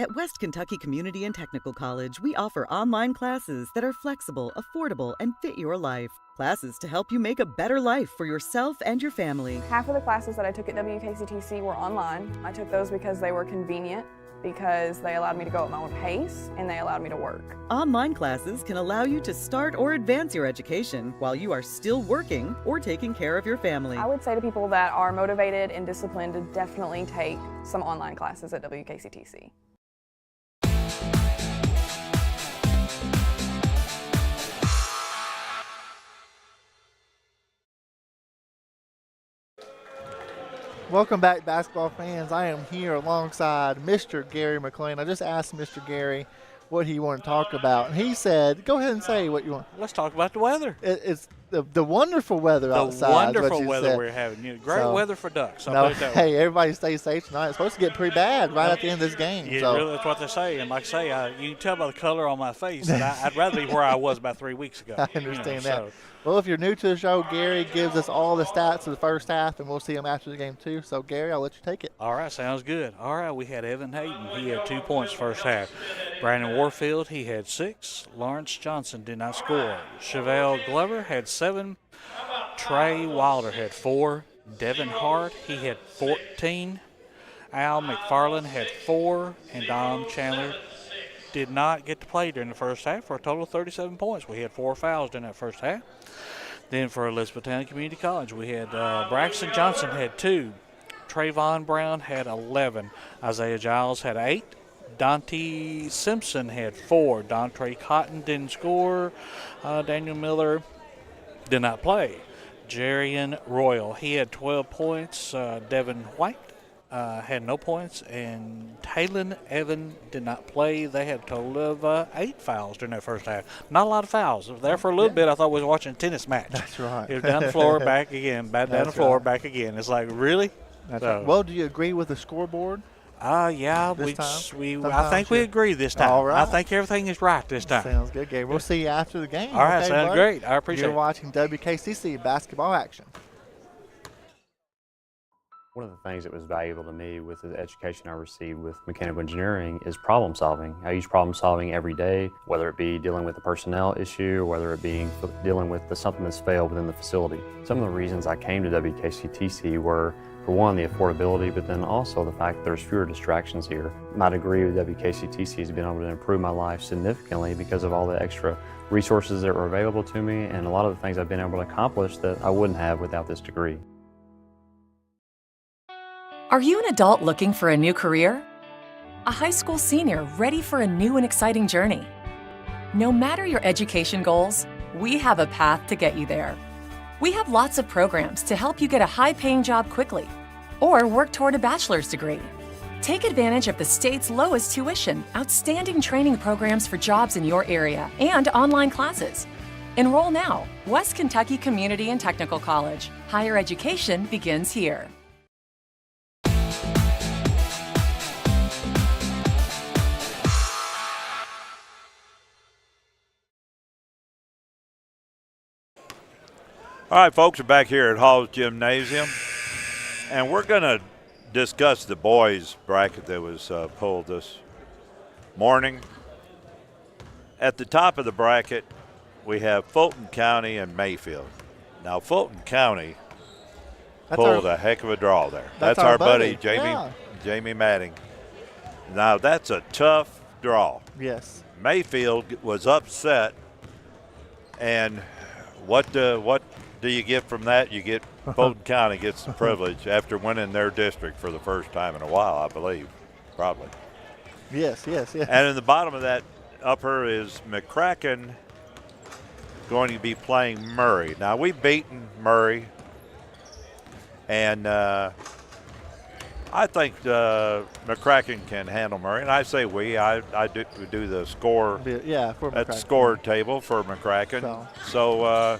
At West Kentucky Community and Technical College, we offer online classes that are flexible, affordable, and fit your life. Classes to help you make a better life for yourself and your family. Half of the classes that I took at WKCTC were online. I took those because they were convenient, because they allowed me to go at my own pace, and they allowed me to work. Online classes can allow you to start or advance your education while you are still working or taking care of your family. I would say to people that are motivated and disciplined to definitely take some online classes at WKCTC. Welcome back, basketball fans. I am here alongside Mr. Gary McLean. I just asked Mr. Gary what he wanted to talk about, and he said, go ahead and say what you want. Let's talk about the weather. It's the wonderful weather outside. The wonderful what you weather said. we're having. Great weather for ducks. I'll No, put it that way. hey, everybody stay safe tonight. It's supposed to get pretty bad right at the end of this game. Yeah, so. really, that's what they say. And like I say, you can tell by the color on my face that I'd rather be where I was about 3 weeks ago. I understand that. Well, if you're new to the show, Gary gives us all the stats of the first half, and we'll see him after the game too. So, Gary, I'll let you take it. All right, sounds good. All right, we had Evan Hayden. He had 2 points first half. Brandon Warfield, he had 6. Lawrence Johnson did not score. Chevelle Glover had 7. Trey Wilder had 4. Devin Hart, he had 14. Al McFarland had 4. And Dom Chandler did not get to play during the first half for a total of 37 points. We had 4 fouls during that first half. Then for Elizabethtown Community College, we had Braxton Johnson had 2. Trayvon Brown had 11. Isaiah Giles had 8. Dante Simpson had 4. Dontre Cotton didn't score. Daniel Miller did not play. Jarian Royal, he had 12 points. Devin White had no points. And Taylon Evan did not play. They had a total of 8 fouls during that first half. Not a lot of fouls. There for a little bit, I thought we was watching a tennis match. That's right. It was down the floor, back again, back down the floor, back again. It's like, really? That's right. Well, do you agree with the scoreboard? Yeah, I think we agree this time. All right. I think everything is right this time. Sounds good, Gabe. We'll see you after the game. All right, okay, sounds bud? great. I appreciate it. You're watching WKCC basketball action. One of the things that was valuable to me with the education I received with mechanical engineering is problem solving. I use problem solving every day, whether it be dealing with a personnel issue or whether it be dealing with something that's failed within the facility. Some of the reasons I came to WKCTC were, for one, the affordability, but then also the fact that there's fewer distractions here. My degree with WKCTC has been able to improve my life significantly because of all the extra resources that were available to me and a lot of the things I've been able to accomplish that I wouldn't have without this degree. Are you an adult looking for a new career? A high school senior ready for a new and exciting journey? No matter your education goals, we have a path to get you there. We have lots of programs to help you get a high-paying job quickly or work toward a bachelor's degree. Take advantage of the state's lowest tuition, outstanding training programs for jobs in your area, and online classes. Enroll now. West Kentucky Community and Technical College. Higher education begins here. All right, folks, we're back here at Haws Gymnasium, and we're going to discuss the boys' bracket that was pulled this morning. At the top of the bracket, we have Fulton County and Mayfield. Now, Fulton County pulled a heck of a draw there. That's our buddy, Jamie Matting. Now, that's a tough draw. Yes. Mayfield was upset, and what do you get from that? You get Fulton County gets the privilege after winning their district for the first time in a while, I believe, probably. Yes. And in the bottom of that upper is McCracken going to be playing Murray. Now, we've beaten Murray, and I think McCracken can handle Murray. And I say I do the score for at the McCracken. score table for McCracken. So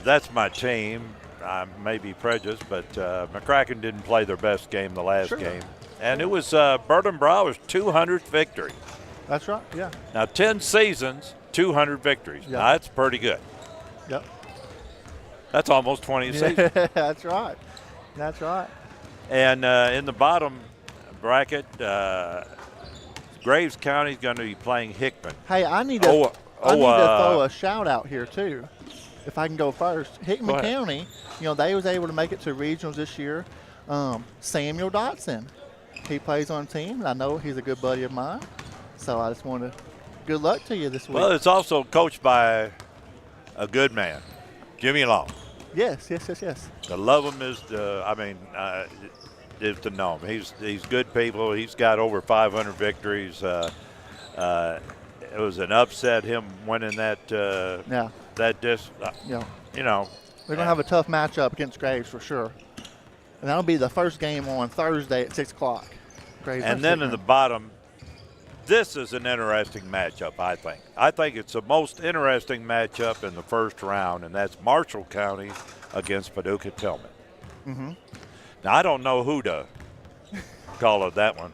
that's my team. I may be prejudiced, but McCracken didn't play their best game the last game. And it was Burton Brower's 200th victory. That's right, yeah. Now, 10 seasons, 200 victories. Yep. Now, that's pretty good. Yep. That's almost 20 seasons. That's right. And in the bottom bracket, Graves County is going to be playing Hickman. Hey, I need to throw a shout out here too, if I can go first. Hickman County, they was able to make it to regionals this year. Samuel Dotson, he plays on the team, and I know he's a good buddy of mine. So I just want to good luck to you this week. Well, it's also coached by a good man, Jimmy Long. Yes. To love him is is to know him. He's good people. He's got over 500 victories. It was an upset him winning that. They're gonna have a tough matchup against Graves for sure, and that'll be the first game on Thursday at 6 o'clock. Graves and then in the bottom, this is an interesting matchup. I think it's the most interesting matchup in the first round, and that's Marshall County against Paducah Tillman. Mm-hmm. Now, I don't know who to call it that one.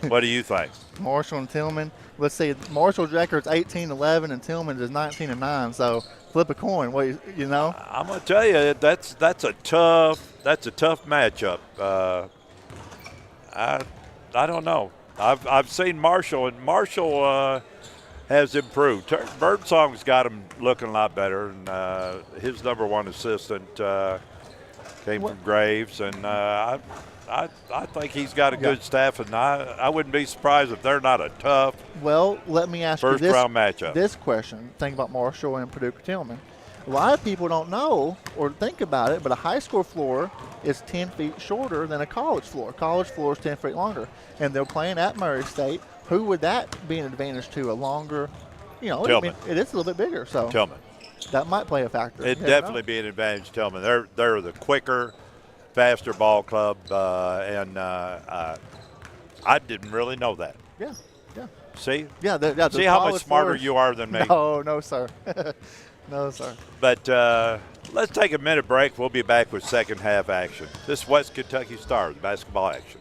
What do you think? Marshall and Tillman. Let's see. Marshall's record's 18-11 and Tillman's is 19-9. So flip a coin. What you know? I'm gonna tell you that's a tough matchup. I don't know. I've seen Marshall, and Marshall has improved. Birdsong's got him looking a lot better, and his number one assistant came from Graves, and I think he's got a good staff, and I wouldn't be surprised if they're not a tough. Well, let me ask you first-round matchup. This question. Think about Marshall and Paducah Tillman. A lot of people don't know or think about it, but a high school floor is 10 feet shorter than a college floor. College floor is 10 feet longer, and they're playing at Murray State. Who would that be an advantage to? A longer, Tillman. It is a little bit bigger, so Tillman. That might play a factor. It'd definitely be an advantage to Tillman. They're the quicker, faster ball club, and I didn't really know that. Yeah. See? Yeah. See how much smarter you are than me. No, sir. No, sir. But let's take a minute break. We'll be back with second half action. This is West Kentucky Stars basketball action.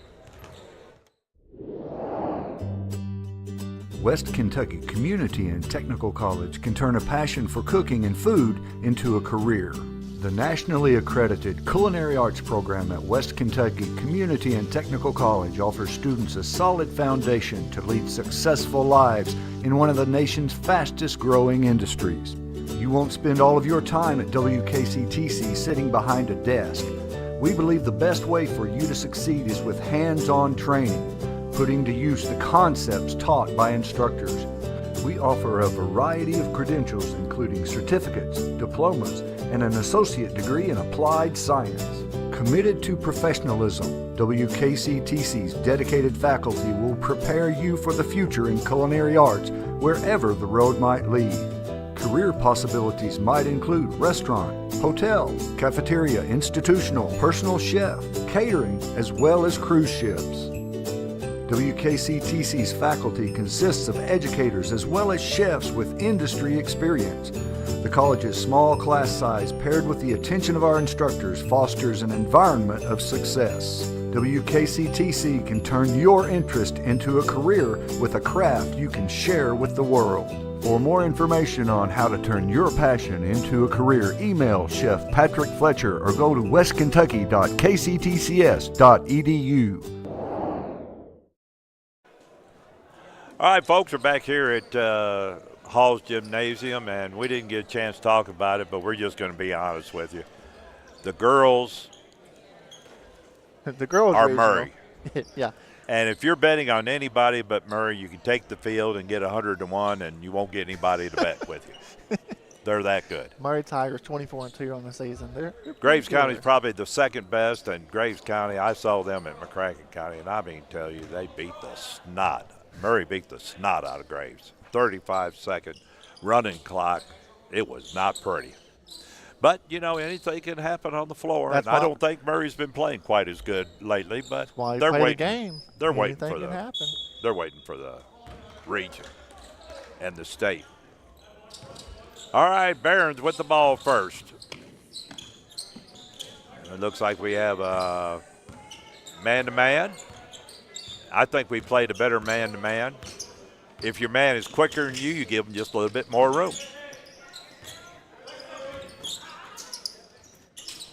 West Kentucky Community and Technical College can turn a passion for cooking and food into a career. The nationally accredited Culinary Arts program at West Kentucky Community and Technical College offers students a solid foundation to lead successful lives in one of the nation's fastest growing industries. You won't spend all of your time at WKCTC sitting behind a desk. We believe the best way for you to succeed is with hands-on training, putting to use the concepts taught by instructors. We offer a variety of credentials including certificates, diplomas, and an associate degree in applied science. Committed to professionalism, WKCTC's dedicated faculty will prepare you for the future in culinary arts wherever the road might lead. Career possibilities might include restaurant, hotel, cafeteria, institutional, personal chef, catering, as well as cruise ships. WKCTC's faculty consists of educators as well as chefs with industry experience. The college's small class size paired with the attention of our instructors fosters an environment of success. WKCTC can turn your interest into a career with a craft you can share with the world. For more information on how to turn your passion into a career, email Chef Patrick Fletcher or go to westkentucky.kctcs.edu. All right, folks, we're back here at Haws Gymnasium, and we didn't get a chance to talk about it, but we're just going to be honest with you. The girls are regional. Murray. Yeah. And if you're betting on anybody but Murray, you can take the field and get 100-1, and you won't get anybody to bet with you. They're that good. Murray Tigers 24-2 on the season. They're Graves County is probably the second best, and Graves County, I saw them at McCracken County, and I mean tell you, they beat the snot. Murray beat the snot out of Graves. 35-second running clock. It was not pretty. But, anything can happen on the floor. And I don't think Murray's been playing quite as good lately, but they're waiting. The game. They're waiting for can happen. They're waiting for the region and the state. All right, Barons with the ball first. It looks like we have a man-to-man. I think we played a better man-to-man. If your man is quicker than you, you give him just a little bit more room.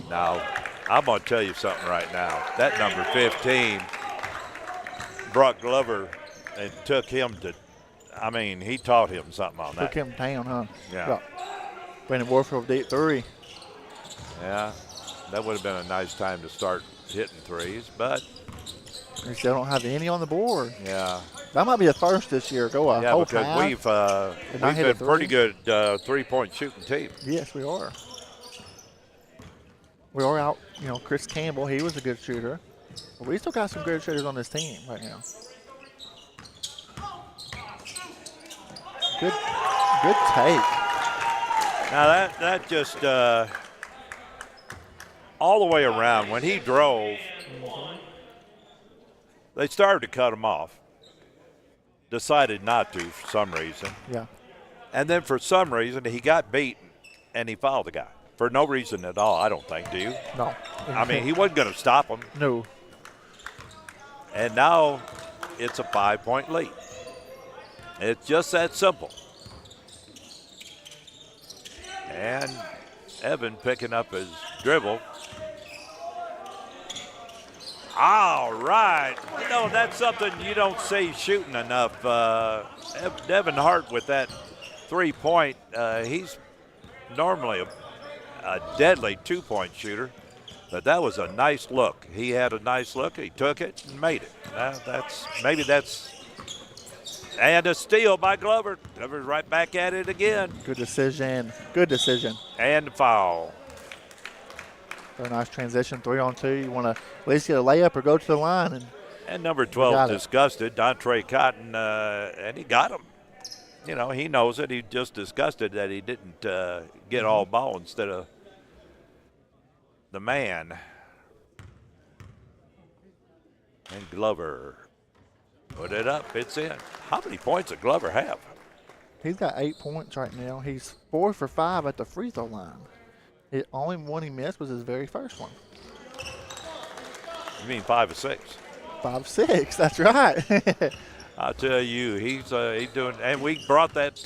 Now, I'm going to tell you something right now. That number 15, Brock Glover, and took him to, he taught him something on that. Took him down, huh? Yeah. Brandon Warfield deep three. Yeah, that would have been a nice time to start hitting threes, but we still don't have any on the board. Yeah. That might be the first this year. Go a whole because half. we've been pretty good three-point shooting team. Yes, we are. We are out, Chris Campbell, he was a good shooter. But we still got some good shooters on this team right now. Good take. Now that just all the way around, when he drove, they started to cut him off. Decided not to for some reason. Yeah. And then for some reason, he got beaten, and he fouled the guy. For no reason at all, I don't think, do you? No. He wasn't going to stop him. No. And now it's a 5-point lead. It's just that simple. And Evan picking up his dribble. All right. You know, that's something you don't see shooting enough. Devin Hart with that 3-point, he's normally a deadly 2-point shooter, but that was a nice look. He had a nice look. He took it and made it. And a steal by Glover. Glover's right back at it again. Good decision. Good decision. And the foul. Very nice transition, 3-on-2. You want to at least get a layup or go to the line. And number 12 disgusted, Dontre Cotton, and he got him. You know, he knows it. He just disgusted that he didn't get all ball instead of the man. And Glover put it up. It's in. How many points does Glover have? He's got 8 points right now. He's 4 for 5 at the free throw line. The only one he missed was his very first one. You mean 5 or 6? 5, 6. That's right. I'll tell you, he's doing, and we brought that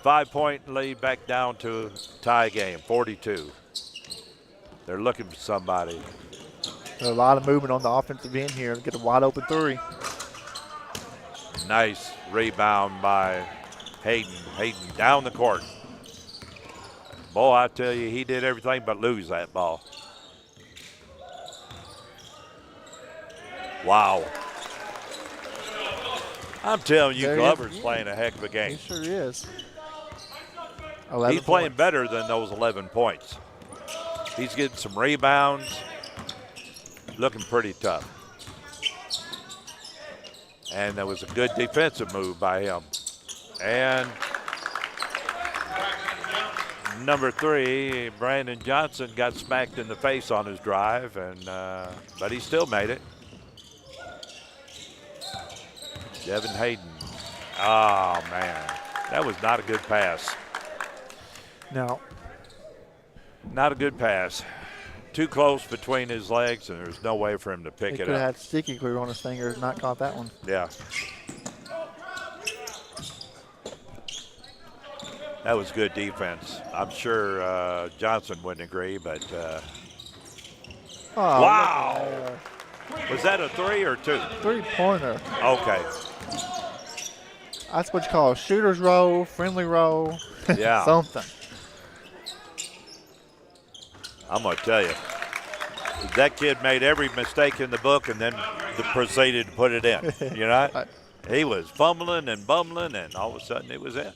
5-point lead back down to a tie game, 42. They're looking for somebody. There's a lot of movement on the offensive end here to get a wide open 3. Nice rebound by Hayden. Hayden down the court. Boy, I tell you, he did everything but lose that ball. Wow. I'm telling you, Glover's playing a heck of a game. He sure is. He's playing better than those 11 points. He's getting some rebounds. Looking pretty tough. And that was a good defensive move by him. And number 3, Brandon Johnson, got smacked in the face on his drive, and but he still made it. Devin Hayden. Oh, man. That was not a good pass. No. Not a good pass. Too close between his legs, and there's no way for him to pick it up. He could have had sticky glue on his fingers and not caught that one. Yeah. That was good defense. I'm sure Johnson wouldn't agree, but wow. Was that a 3 or 2? 3-pointer. Okay. That's what you call a shooter's roll, friendly roll. Yeah. Something. I'm going to tell you, that kid made every mistake in the book and then proceeded to put it in. You know? He was fumbling and bumbling, and all of a sudden it was in.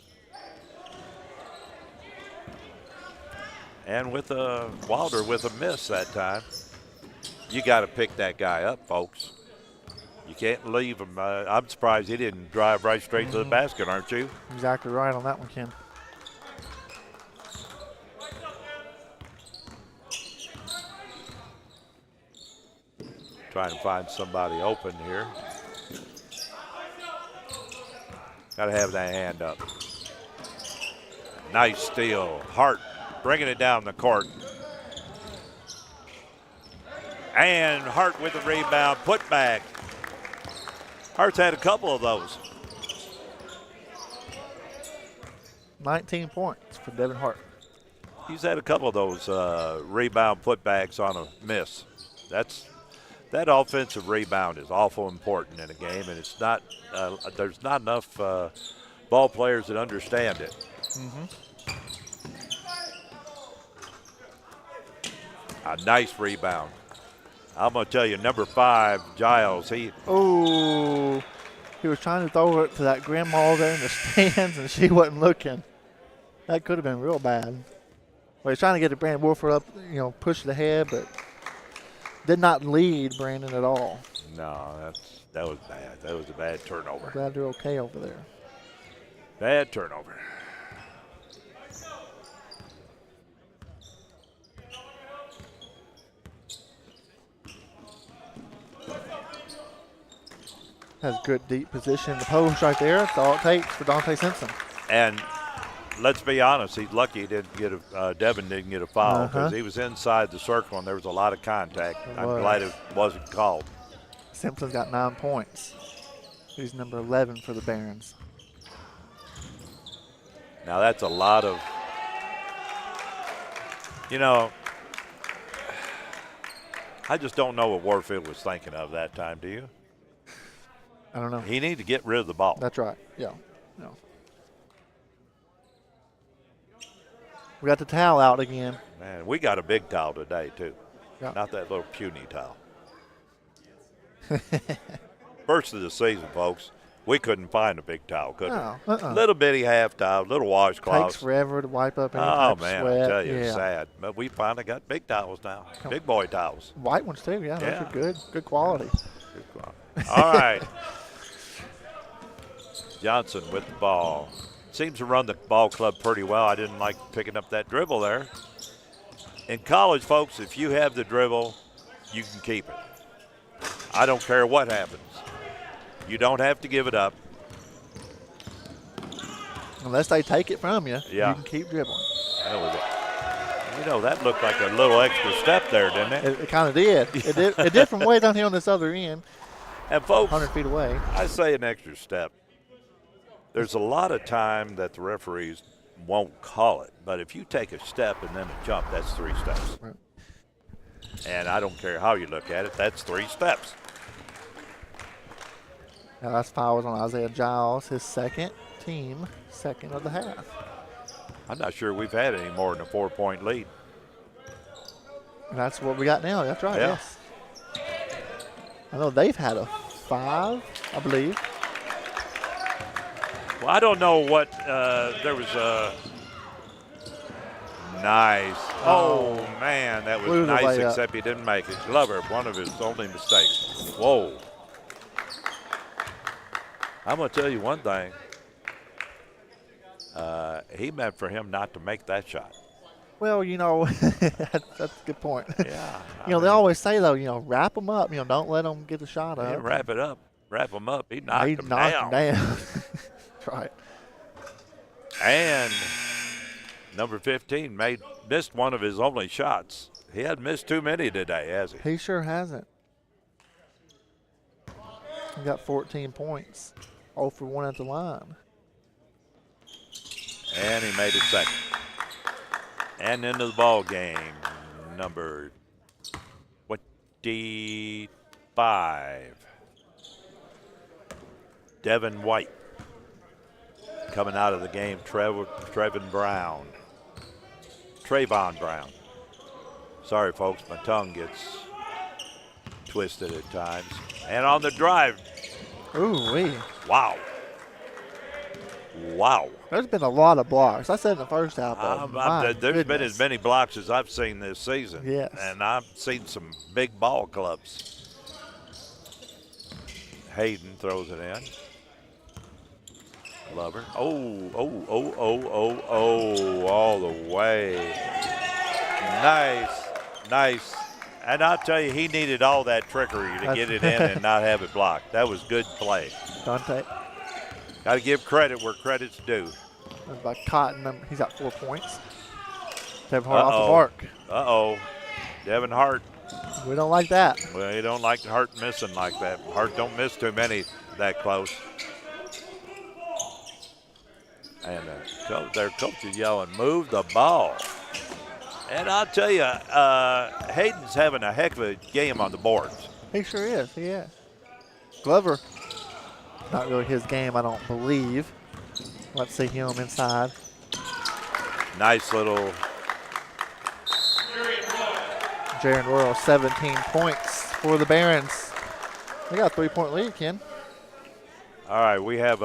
And with Wilder with a miss that time, you got to pick that guy up, folks. You can't leave him. I'm surprised he didn't drive right straight to the basket, aren't you? Exactly right on that one, Ken. Trying to find somebody open here. Got to have that hand up. Nice steal. Hart bringing it down the court. And Hart with the rebound, put back. Hart's had a couple of those. 19 points for Devin Hart. He's had a couple of those rebound putbacks on a miss. That offensive rebound is awful important in a game, and it's not. There's not enough ball players that understand it. A nice rebound. I'm going to tell you, number 5, Giles, he was trying to throw it to that grandma there in the stands, and she wasn't looking. That could have been real bad. Well, he's trying to get the Brandon Wolford up, push it ahead, but did not lead Brandon at all. No, that was bad. That was a bad turnover. Glad they're okay over there. Bad turnover. Has good deep position in the post right there. That's all it takes for Dante Simpson. And let's be honest, he's lucky he didn't get Devin didn't get a foul because he was inside the circle and there was a lot of contact. I'm glad it wasn't called. Simpson's got 9 points. He's number 11 for the Barons. Now that's a lot of, I just don't know what Warfield was thinking of that time, do you? I don't know. He needed to get rid of the ball. That's right. Yeah. We got the towel out again. Man, we got a big towel today, too. Yeah. Not that little puny towel. First of the season, folks, we couldn't find a big towel, could we? Little bitty half towel, little washcloths. Takes forever to wipe up any Oh, type man, of sweat. I tell you, it's Yeah. sad. But we finally got big towels now, big boy towels. White ones, too. Yeah, those Yeah. are good. Good quality. Good quality. All right. Johnson with the ball. Seems to run the ball club pretty well. I didn't like picking up that dribble there. In college, folks, if you have the dribble, you can keep it. I don't care what happens. You don't have to give it up. Unless they take it from you, Yeah. you can keep dribbling. That was it. That looked like a little extra step there, didn't it? It kind of did. It did from way down here on this other end, And, folks, 100 feet away. I say an extra step. There's a lot of time that the referees won't call it, but if you take a step and then a jump, that's 3 steps. Right. And I don't care how you look at it, that's 3 steps. Now that's foul was on Isaiah Giles, his second of the half. I'm not sure we've had any more than a 4-point lead. And that's what we got now. That's right, Yeah. yes. I know they've had a 5, I believe. Well, I don't know what, there was a nice, oh man, that Blew was the nice, way up. except he didn't make it. Glover, one of his only mistakes. Whoa. I'm going to tell you one thing. He meant for him not to make that shot. Well, that's a good point. Yeah. They always say, though, wrap them up. Don't let them get the shot He up. didn't wrap it up. Wrap him up. He knocked him knocked down. him down. That's right. And number 15 missed one of his only shots. He hadn't missed too many today, has he? He sure hasn't. He got 14 points. 0 for 1 at the line. And he made it second. And into the ball game, number 25. Devin White. Coming out of the game, Trayvon Brown. Sorry, folks, my tongue gets twisted at times. And on the drive. Ooh-wee. Wow. There's been a lot of blocks. I said in the first half. There's been as many blocks as I've seen this season. Yes. And I've seen some big ball clubs. Hayden throws it in. Glover. Oh, all the way. Nice. And I'll tell you, he needed all that trickery to get it in and not have it blocked. That was good play. Dante. Got to give credit where credit's due. By Cotton, he's got 4 points. Devin Hart off the mark. Devin Hart. We don't like that. Well, you don't like Hart missing like that. Hart don't miss too many that close. And their coach is yelling, move the ball. And I'll tell you, Hayden's having a heck of a game on the boards. He sure is, yeah. Glover, not really his game, I don't believe. Let's see him inside. Nice little. Jaron Royal, 17 points for the Barons. They got a 3-point lead, Ken. All right, we have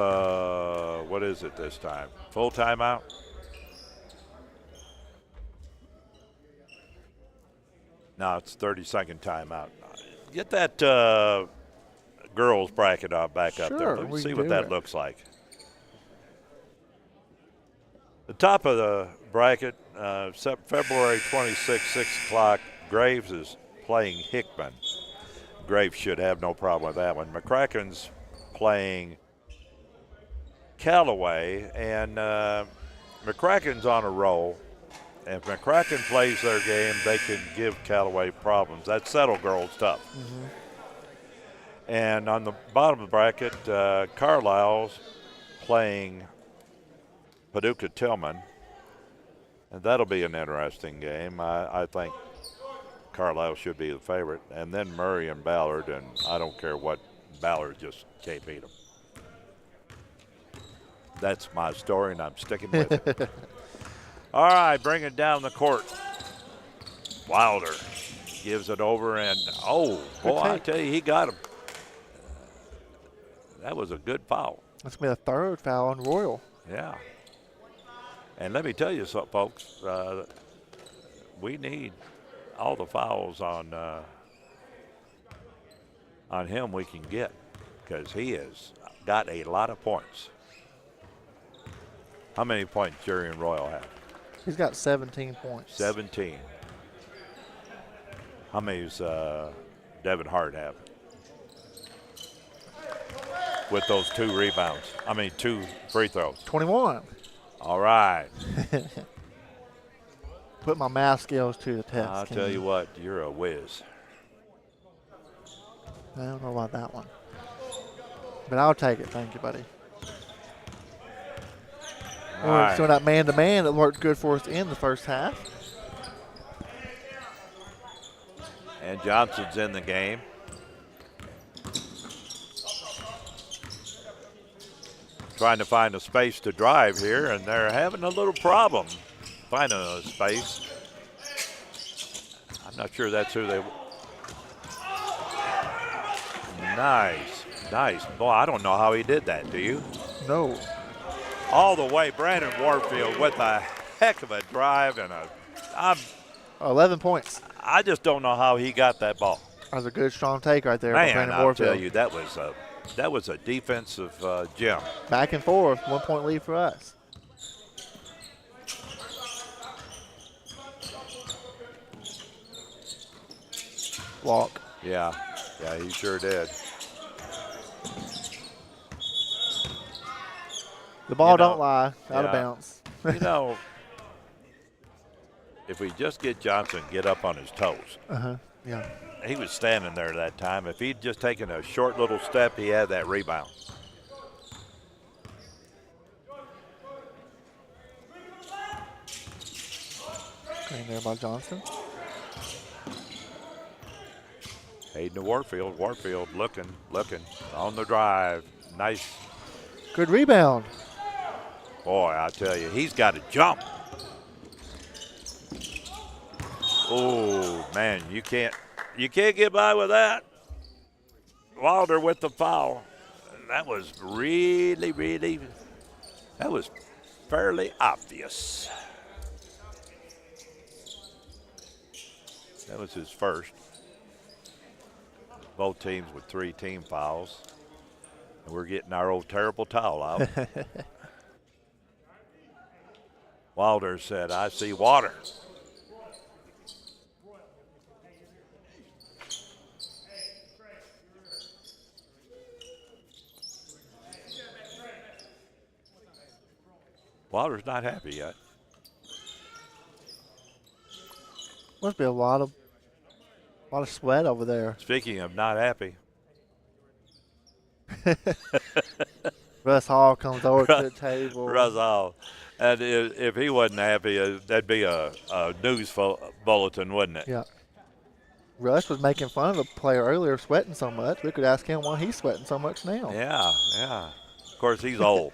what is it this time? Full timeout? No, it's 30-second timeout. Get that girls bracket back up there. Let's see what that looks like. The top of the bracket, February 26, 6 o'clock, Graves is playing Hickman. Graves should have no problem with that one. McCracken's playing Callaway, and McCracken's on a roll. If McCracken plays their game, they can give Callaway problems. That Settle girl stuff. And on the bottom of the bracket, Carlisle's playing Paducah Tillman. And that'll be an interesting game. I think Carlisle should be the favorite. And then Murray and Ballard, and I don't care what, Ballard just can't beat them. That's my story, and I'm sticking with it. All right, bring it down the court. Wilder gives it over, and, oh, boy, I tell you, he got him. That was a good foul. That's going to be a third foul on Royal. Yeah. And let me tell you something, folks. We need all the fouls on him we can get, because he has got a lot of points. How many points Jerry and Royal have? He's got 17 points. 17. How many does Devin Hart have? With those 2 rebounds. 2 free throws. 21. All right. Put my math skills to the test. I'll tell you what, you're a whiz. I don't know about that one. But I'll take it. Thank you, buddy. All We're right. doing that man-to-man that worked good for us in the first half. And Johnson's in the game. Trying to find a space to drive here, and they're having a little problem finding a space. I'm not sure that's who they. Nice. Boy, I don't know how he did that, do you? No. All the way, Brandon Warfield with a heck of a drive and 11 points. I just don't know how he got that ball. That was a good, strong take right there by Man, Brandon I'll Warfield. tell you, that was a defensive gem. Back and forth, 1 point lead for us. Walk. Yeah, he sure did. The ball don't lie. Out of bounds. If we just get Johnson get up on his toes. Yeah. He was standing there that time. If he'd just taken a short little step, he had that rebound. Green there by Johnson. Hayden to Warfield. Warfield looking on the drive. Nice. Good rebound. Boy, I tell you, he's got to jump. Oh, man, you can't get by with that. Wilder with the foul. That was that was fairly obvious. That was his first. Both teams with 3 team fouls. And we're getting our old terrible towel out. Wilder said, "I see water." Wilder's not happy yet. Must be a lot of sweat over there. Speaking of not happy. Russ Hall comes over to the table. Russ Hall. And if he wasn't happy, that'd be a news bulletin, wouldn't it? Yeah. Russ was making fun of a player earlier sweating so much. We could ask him why he's sweating so much now. Yeah. Of course, he's old.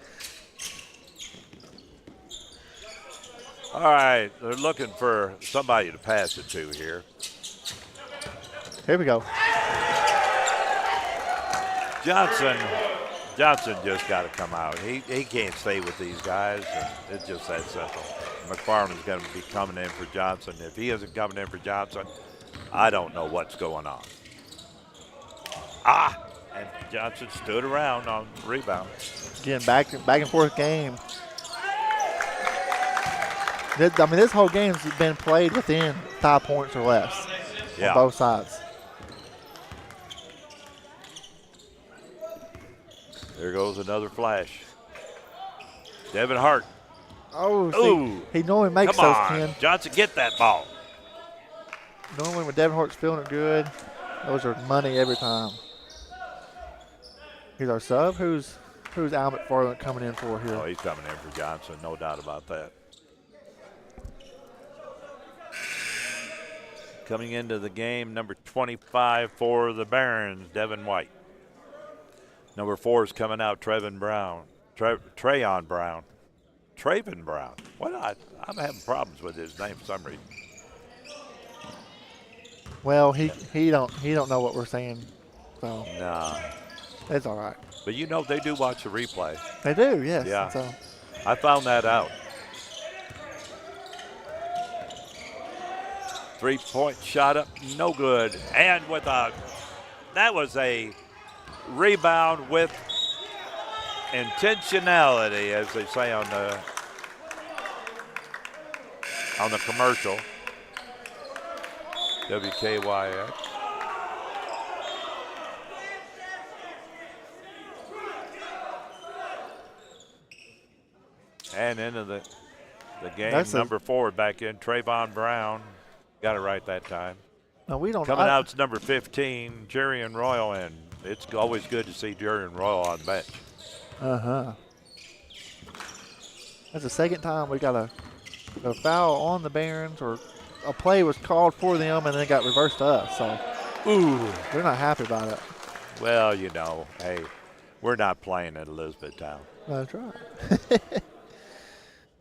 All right, they're looking for somebody to pass it to here. Here we go. Johnson just got to come out. He can't stay with these guys, and it's just that simple. McFarland's going to be coming in for Johnson. If he isn't coming in for Johnson, I don't know what's going on. And Johnson stood around on rebound. Again, back and forth game. This whole game's been played within 5 points or less on both sides. There goes another flash. Devin Hart. Oh, he normally makes those, Ken. Johnson, get that ball. Normally when Devin Hart's feeling it good, those are money every time. He's our sub. Who's Al McFarland coming in for here? Oh, he's coming in for Johnson, no doubt about that. Coming into the game, number 25 for the Barons, Devin White. Number 4 is coming out, Traven Brown. Trayon Brown. Traven Brown. I'm having problems with his name for some reason. Well, he don't know what we're saying, so Nah. it's all right. But you know they do watch the replay. They do, yes. Yeah. So I found that out. 3-point shot up, no good. And that was a rebound with intentionality, as they say on the commercial. WKYX. And into the game, number 4 back in, Trayvon Brown. Got it right that time. No, we don't. Coming out's number 15, Jerrion Royal, and it's always good to see Jerrion Royal on the bench. That's the second time we got a foul on the Barons, or a play was called for them and then it got reversed to us. So, we're not happy about it. Well, you know, hey, we're not playing at Elizabethtown. That's right.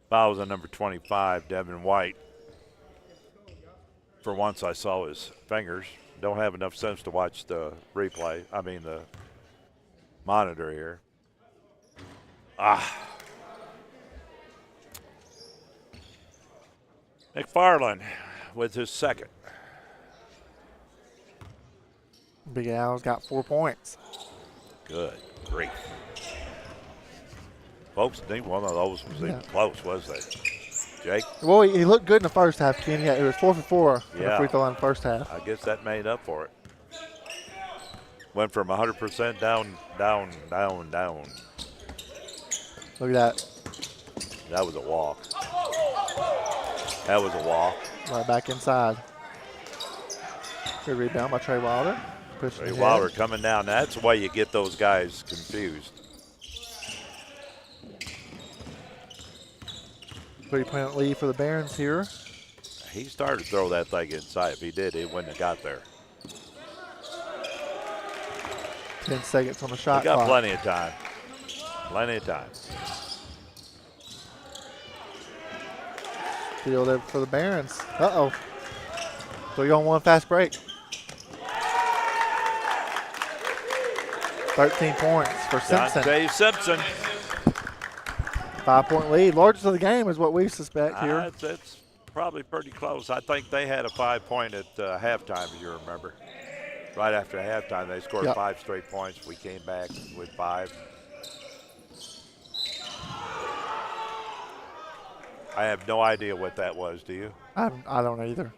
Foul was on number 25, Devin White. For once, I saw his fingers. Don't have enough sense to watch the replay. I mean, the monitor here. McFarland with his second. Big Al's got 4 points. Good grief. Folks, I think one of those was even close, was it? Jake? Well, he looked good in the first half, Ken. Yeah, it was 4 for 4 in the free throw in the first half. I guess that made up for it. Went from 100% down. Look at that. That was a walk. That was a walk. Right back inside. Good rebound by Trey Wilder. Trey Wilder coming down. That's why you get those guys confused. 3-point lead for the Barons here. He started to throw that thing inside. If he did, he wouldn't have got there. 10 seconds on the shot We got clock. plenty of time. Plenty of time. Field there for the Barons. 3-on-1 fast break. 13 points for Simpson. Dante Simpson. 5-point lead. Largest of the game is what we suspect here. It's probably pretty close. I think they had a 5-point at halftime, as you remember. Right after halftime, they scored 5 straight points. We came back with 5. I have no idea what that was. Do you? I don't either.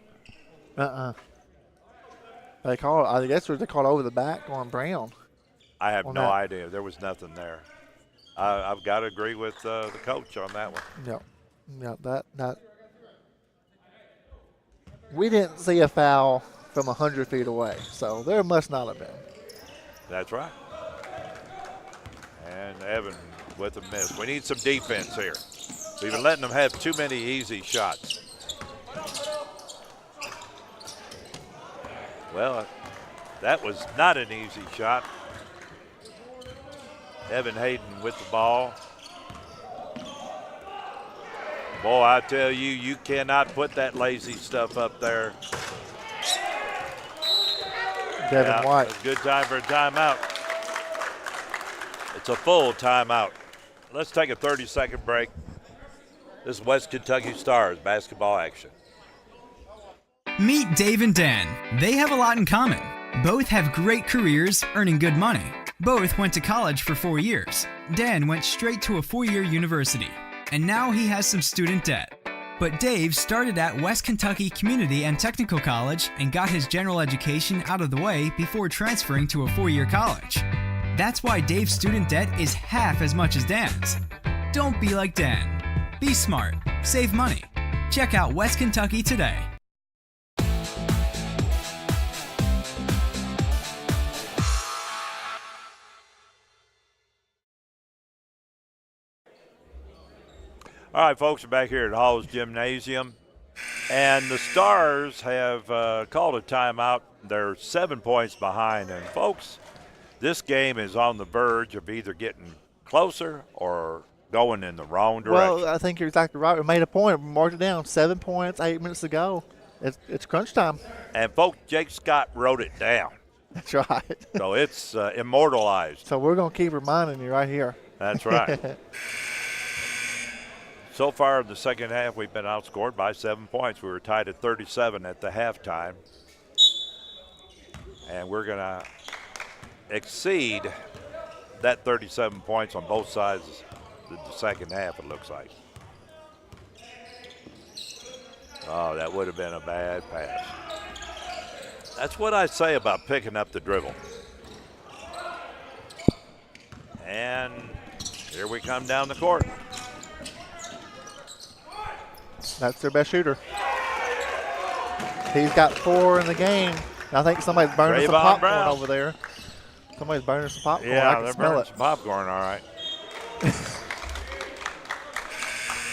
They called. I guess they called over the back on Brown. I have no idea. There was nothing there. I've got to agree with the coach on that one. Yeah. That. We didn't see a foul from 100 feet away, so there must not have been. That's right. And Evan with a miss. We need some defense here. We've been letting them have too many easy shots. Well, that was not an easy shot. Evan Hayden with the ball. Boy, I tell you, you cannot put that lazy stuff up there. Devin White. It's a good time for a timeout. It's a full timeout. Let's take a 30-second break. This is West Kentucky Stars basketball action. Meet Dave and Dan. They have a lot in common. Both have great careers earning good money. Both went to college for 4 years. Dan went straight to a 4-year university, and now he has some student debt. But Dave started at West Kentucky Community and Technical College and got his general education out of the way before transferring to a 4-year college. That's why Dave's student debt is half as much as Dan's. Don't be like Dan. Be smart. Save money. Check out West Kentucky today. All All right, folks, we're back here at Haws Gymnasium. And the Stars have called a timeout. They're 7 points behind. And, folks, this game is on the verge of either getting closer or going in the wrong direction. Well, I think you're exactly right. We made a point. We marked it down. 7 points, 8 minutes to go. It's crunch time. And, folks, Jake Scott wrote it down. That's right. So it's immortalized. So we're going to keep reminding you right here. That's right. So far in the second half, we've been outscored by 7 points. We were tied at 37 at the halftime. And we're going to exceed that 37 points on both sides of the second half, it looks like. Oh, that would have been a bad pass. That's what I say about picking up the dribble. And here we come down the court. That's their best shooter. He's got 4 in the game. I think somebody's burning some popcorn Brown over there. Somebody's burning some popcorn. Yeah, I can they're smell burning it. some popcorn, all right.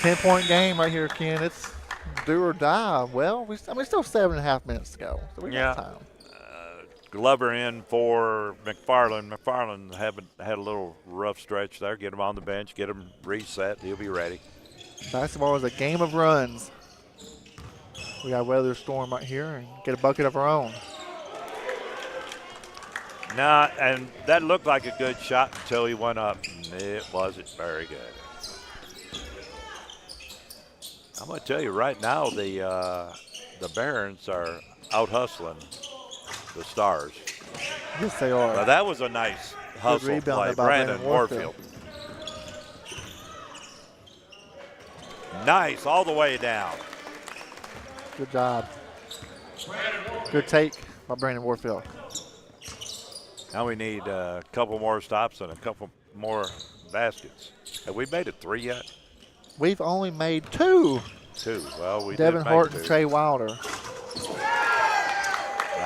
10-point game right here, Ken. It's do or die. Well, we still 7.5 minutes to go. So we got time. Glover in for McFarland. McFarland had a little rough stretch there. Get him on the bench, get him reset. He'll be ready. Basketball is a game of runs. We got to weather the storm right here and get a bucket of our own. Nah, and that looked like a good shot until he went up. And it wasn't very good. I'm going to tell you right now, the Barons are out hustling the Stars. Yes, they are. Now, that was a nice hustle play. Brandon Warfield. Nice, all the way down. Good job. Good take by Brandon Warfield. Now we need a couple more stops and a couple more baskets. Have we made it 3 yet? We've only made 2. 2. Well, we Devin did make Hart 2. and Trey Wilder. Now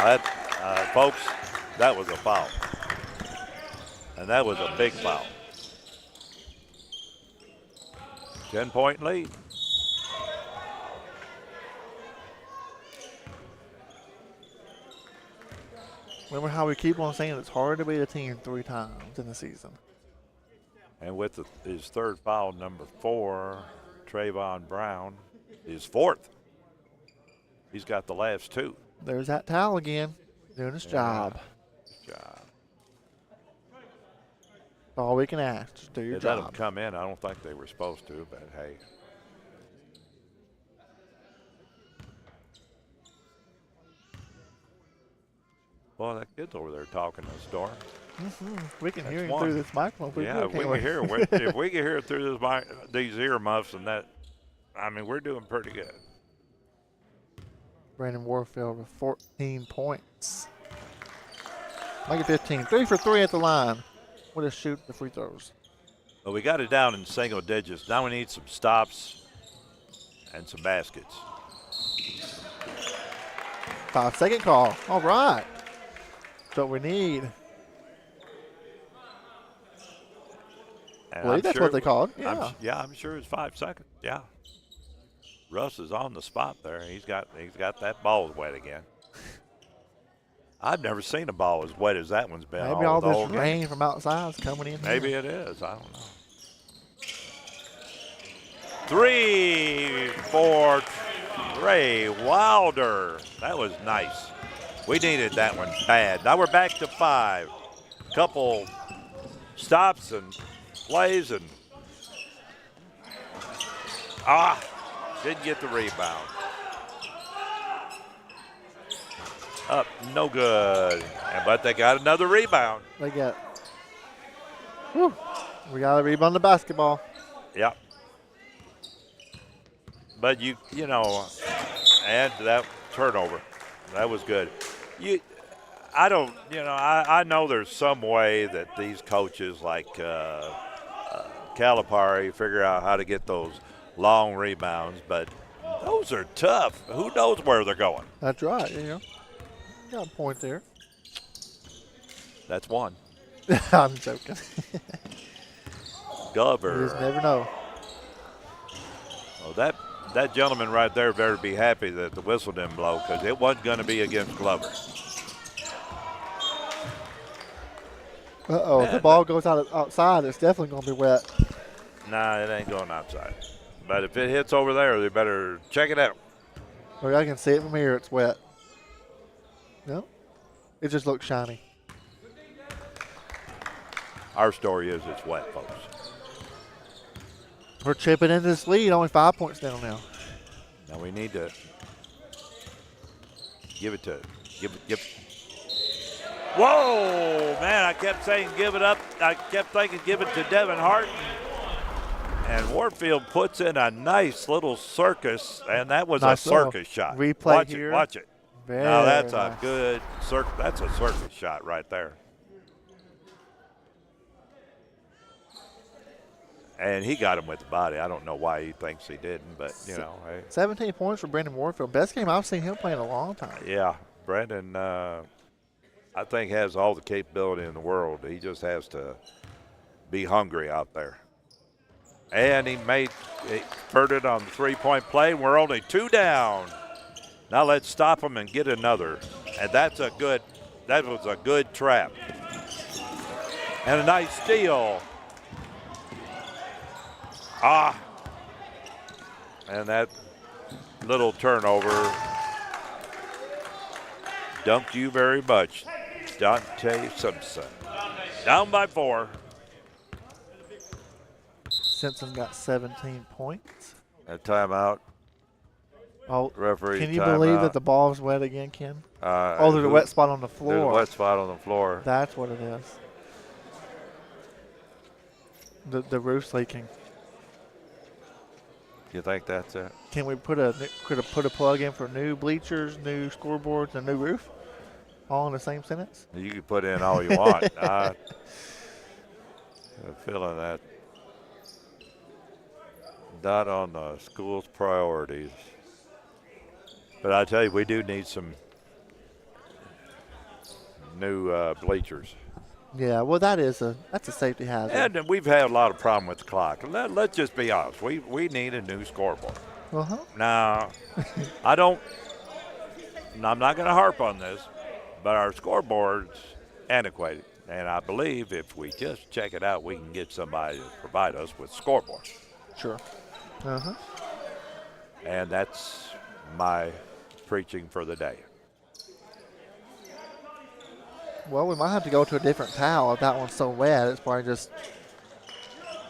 that, folks, that was a foul. And that was a big foul. 10-point lead. Remember how we keep on saying it's hard to beat a team 3 times in the season. And with his third foul, number 4, Trayvon Brown, is 4th. He's got the last 2. There's that towel again, doing his job. Good job. That's all we can ask. Just do your They let job. them come in. I don't think they were supposed to, but hey. Well, that kid's over there talking to the door. We can That's hear him one. through this microphone. Yeah, if we can hear if we can hear it through these earmuffs and that, I mean, we're doing pretty good. Brandon Warfield with 14 points. Make it 15. 3 for 3 at the line. We'll just shoot the free throws. But we got it down in single digits. Now we need some stops and some baskets. 5-second call. All right. That's what we need. And I believe that's what they called. Yeah. I'm sure it's 5 seconds. Yeah. Russ is on the spot there. He's got that ball wet again. I've never seen a ball as wet as that one's been. Maybe all the whole this game. rain from outside is coming in. Maybe it is. I don't know. 3 for Trey Wilder. That was nice. We needed that one bad. Now we're back to 5. Couple stops and plays and didn't get the rebound. Up, no good. But they got another rebound. They got. Whew, we got to rebound the basketball. Yep. But you know, add to that turnover. That was good. I know there's some way that these coaches like Calipari figure out how to get those long rebounds, but those are tough. Who knows where they're going? That's right. You got a point there. That's one. I'm joking. Glover. You just never know. that gentleman right there better be happy that the whistle didn't blow, because it wasn't going to be against Glover. If the ball goes outside, it's definitely going to be wet. Nah, it ain't going outside. But if it hits over there, they better check it out. Well, I can see it from here. It's wet. No, it just looks shiny. Our story is it's wet, folks. We're chipping into this lead, only 5 points down now. Now we need to give it. Whoa, man, I kept saying give it up. I kept thinking give it to Devin Hart. And Warfield puts in a nice little circus, and that was nice a circus shot. Replay here. Watch it. Very now that's nice. a good circus. That's a circus shot right there. And he got him with the body. I don't know why he thinks he didn't, but, you know. Hey. 17 points for Brandon Warfield. Best game I've seen him play in a long time. Yeah, Brandon, I think, has all the capability in the world. He just has to be hungry out there. And he converted on the three-point play. We're only 2 down. Now let's stop him and get another. And that was a good trap. And a nice steal. And that little turnover dumped you very much, Dante Simpson. Down by 4. Simpson got 17 points. A timeout. Oh, referee. Can you believe that the ball's wet again, Ken? There's a wet spot on the floor. There's a wet spot on the floor. That's what it is. The roof's leaking. You think that's it? Can we put a plug in for new bleachers, new scoreboards, and new roof, all in the same sentence? You can put in all you want. I'm feeling that. Not on the school's priorities. But I tell you, we do need some new bleachers. Yeah, well, that's a safety hazard. And we've had a lot of problem with the clock. Let's just be honest. We need a new scoreboard. Uh-huh. Now, I'm not going to harp on this, but our scoreboard's antiquated. And I believe if we just check it out, we can get somebody to provide us with scoreboard. Sure. Uh-huh. And that's my preaching for the day. Well, we might have to go to a different towel if that one's so wet. It's probably just,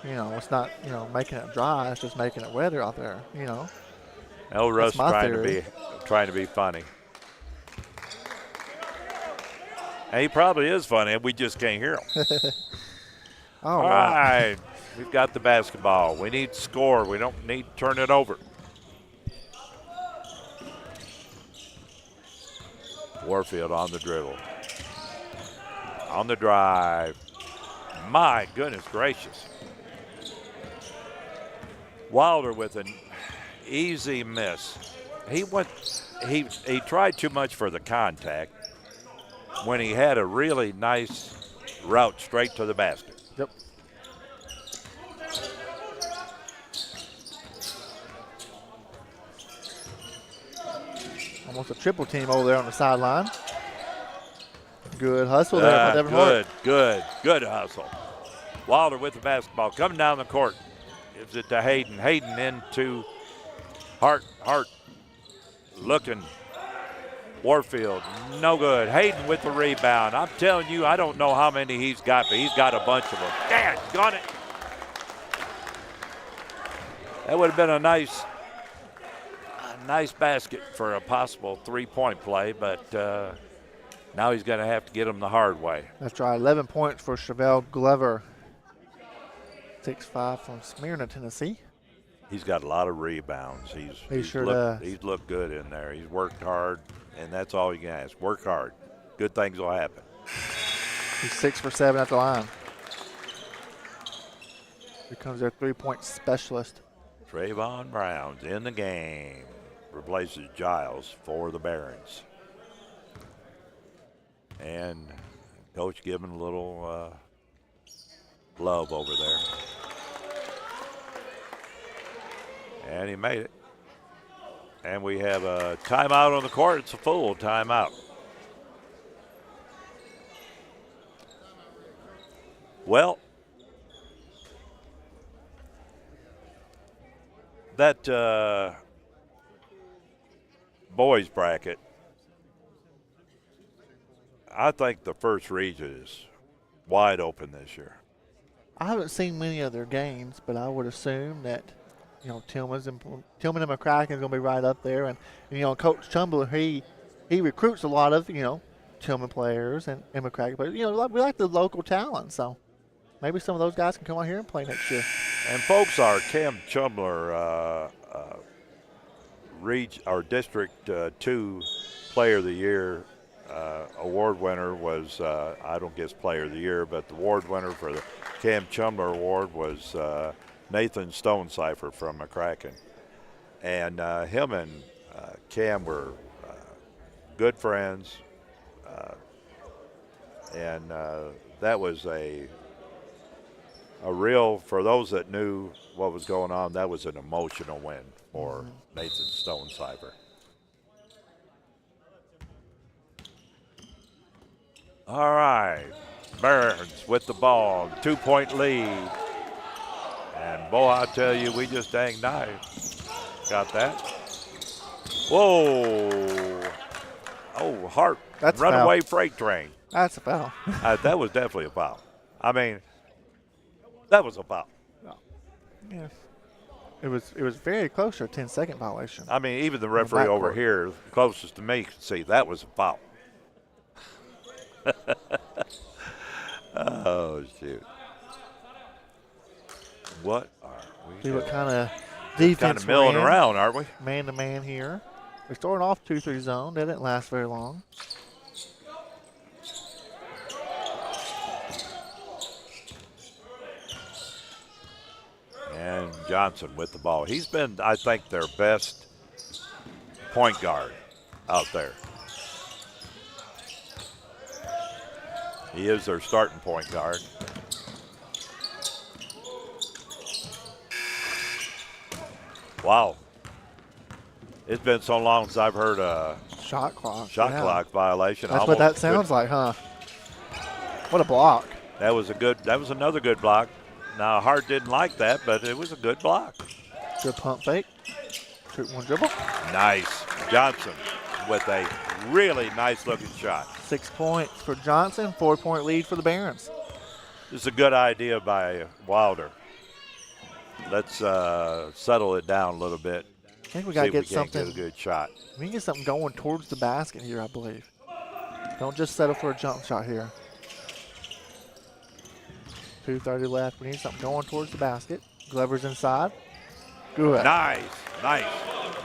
it's not, making it dry. It's just making it wetter out there, El Russ trying to be funny. And he probably is funny, and we just can't hear him. All right. We've got the basketball. We need to score. We don't need to turn it over. Warfield on the dribble. On the drive. My goodness gracious. Wilder with an easy miss. He tried too much for the contact when he had a really nice route straight to the basket. Yep. Almost a triple team over there on the sideline. Good hustle there by Devin Hart. Good hustle. Wilder with the basketball coming down the court. Gives it to Hayden. Hayden into Hart. Hart looking. Warfield, no good. Hayden with the rebound. I'm telling you, I don't know how many he's got, but he's got a bunch of them. Dad, got it. That would have been a nice basket for a possible three-point play, but now he's going to have to get them the hard way. That's right, 11 points for Chevelle Glover. 6'5" from Smyrna, Tennessee. He's got a lot of rebounds. He sure does. He's looked good in there. He's worked hard, and that's all you can ask. Work hard. Good things will happen. He's 6 for 7 at the line. Here comes their three-point specialist. Trayvon Brown's in the game. Replaces Giles for the Barons. And coach giving a little love over there. And he made it. And we have a timeout on the court. It's a full timeout. Well, that boys bracket, I think the first region is wide open this year. I haven't seen many of their games, but I would assume that, Tillman and McCracken is going to be right up there. And Coach Chumbler, he recruits a lot of, Tillman players and McCracken players. We like the local talent, so maybe some of those guys can come out here and play next year. And folks, our Cam Chumbler, our District 2 Player of the Year award winner was, I don't guess Player of the Year, but the award winner for the Cam Chumbler Award was Nathan Stonecipher from McCracken. And him and Cam were good friends, and that was a real, for those that knew what was going on, that was an emotional win for Nathan Stonecipher. All right, Burns with the ball, 2-point lead. And boy, I tell you, we just dang nice. Got that? Whoa. Oh, Hart, That's runaway foul. freight train. That's a foul. That was definitely a foul. I mean, that was a foul. Yeah. It was very close to a 10-second violation. I mean, even the referee over here, closest to me, could see that was a foul. Oh, shoot. What are we See doing? what kind of defense kind of milling around, aren't we? Man-to-man here. We started off 2-3 zone. That didn't last very long. And Johnson with the ball. He's been, I think, their best point guard out there. He is their starting point guard. Wow. It's been so long since I've heard a shot clock clock violation. That's what that sounds like, huh? What a block. That was another good block. Now, Hart didn't like that, but it was a good block. Good pump fake. Shoot one dribble. Nice. Johnson with a really nice-looking shot. 6 points for Johnson, 4-point lead for the Barons. This is a good idea by Wilder. Let's settle it down a little bit. I think we got to get something. Get a good shot. We can get something going towards the basket here, I believe. Don't just settle for a jump shot here. 2:30 left. We need something going towards the basket. Glover's inside. Good. Nice.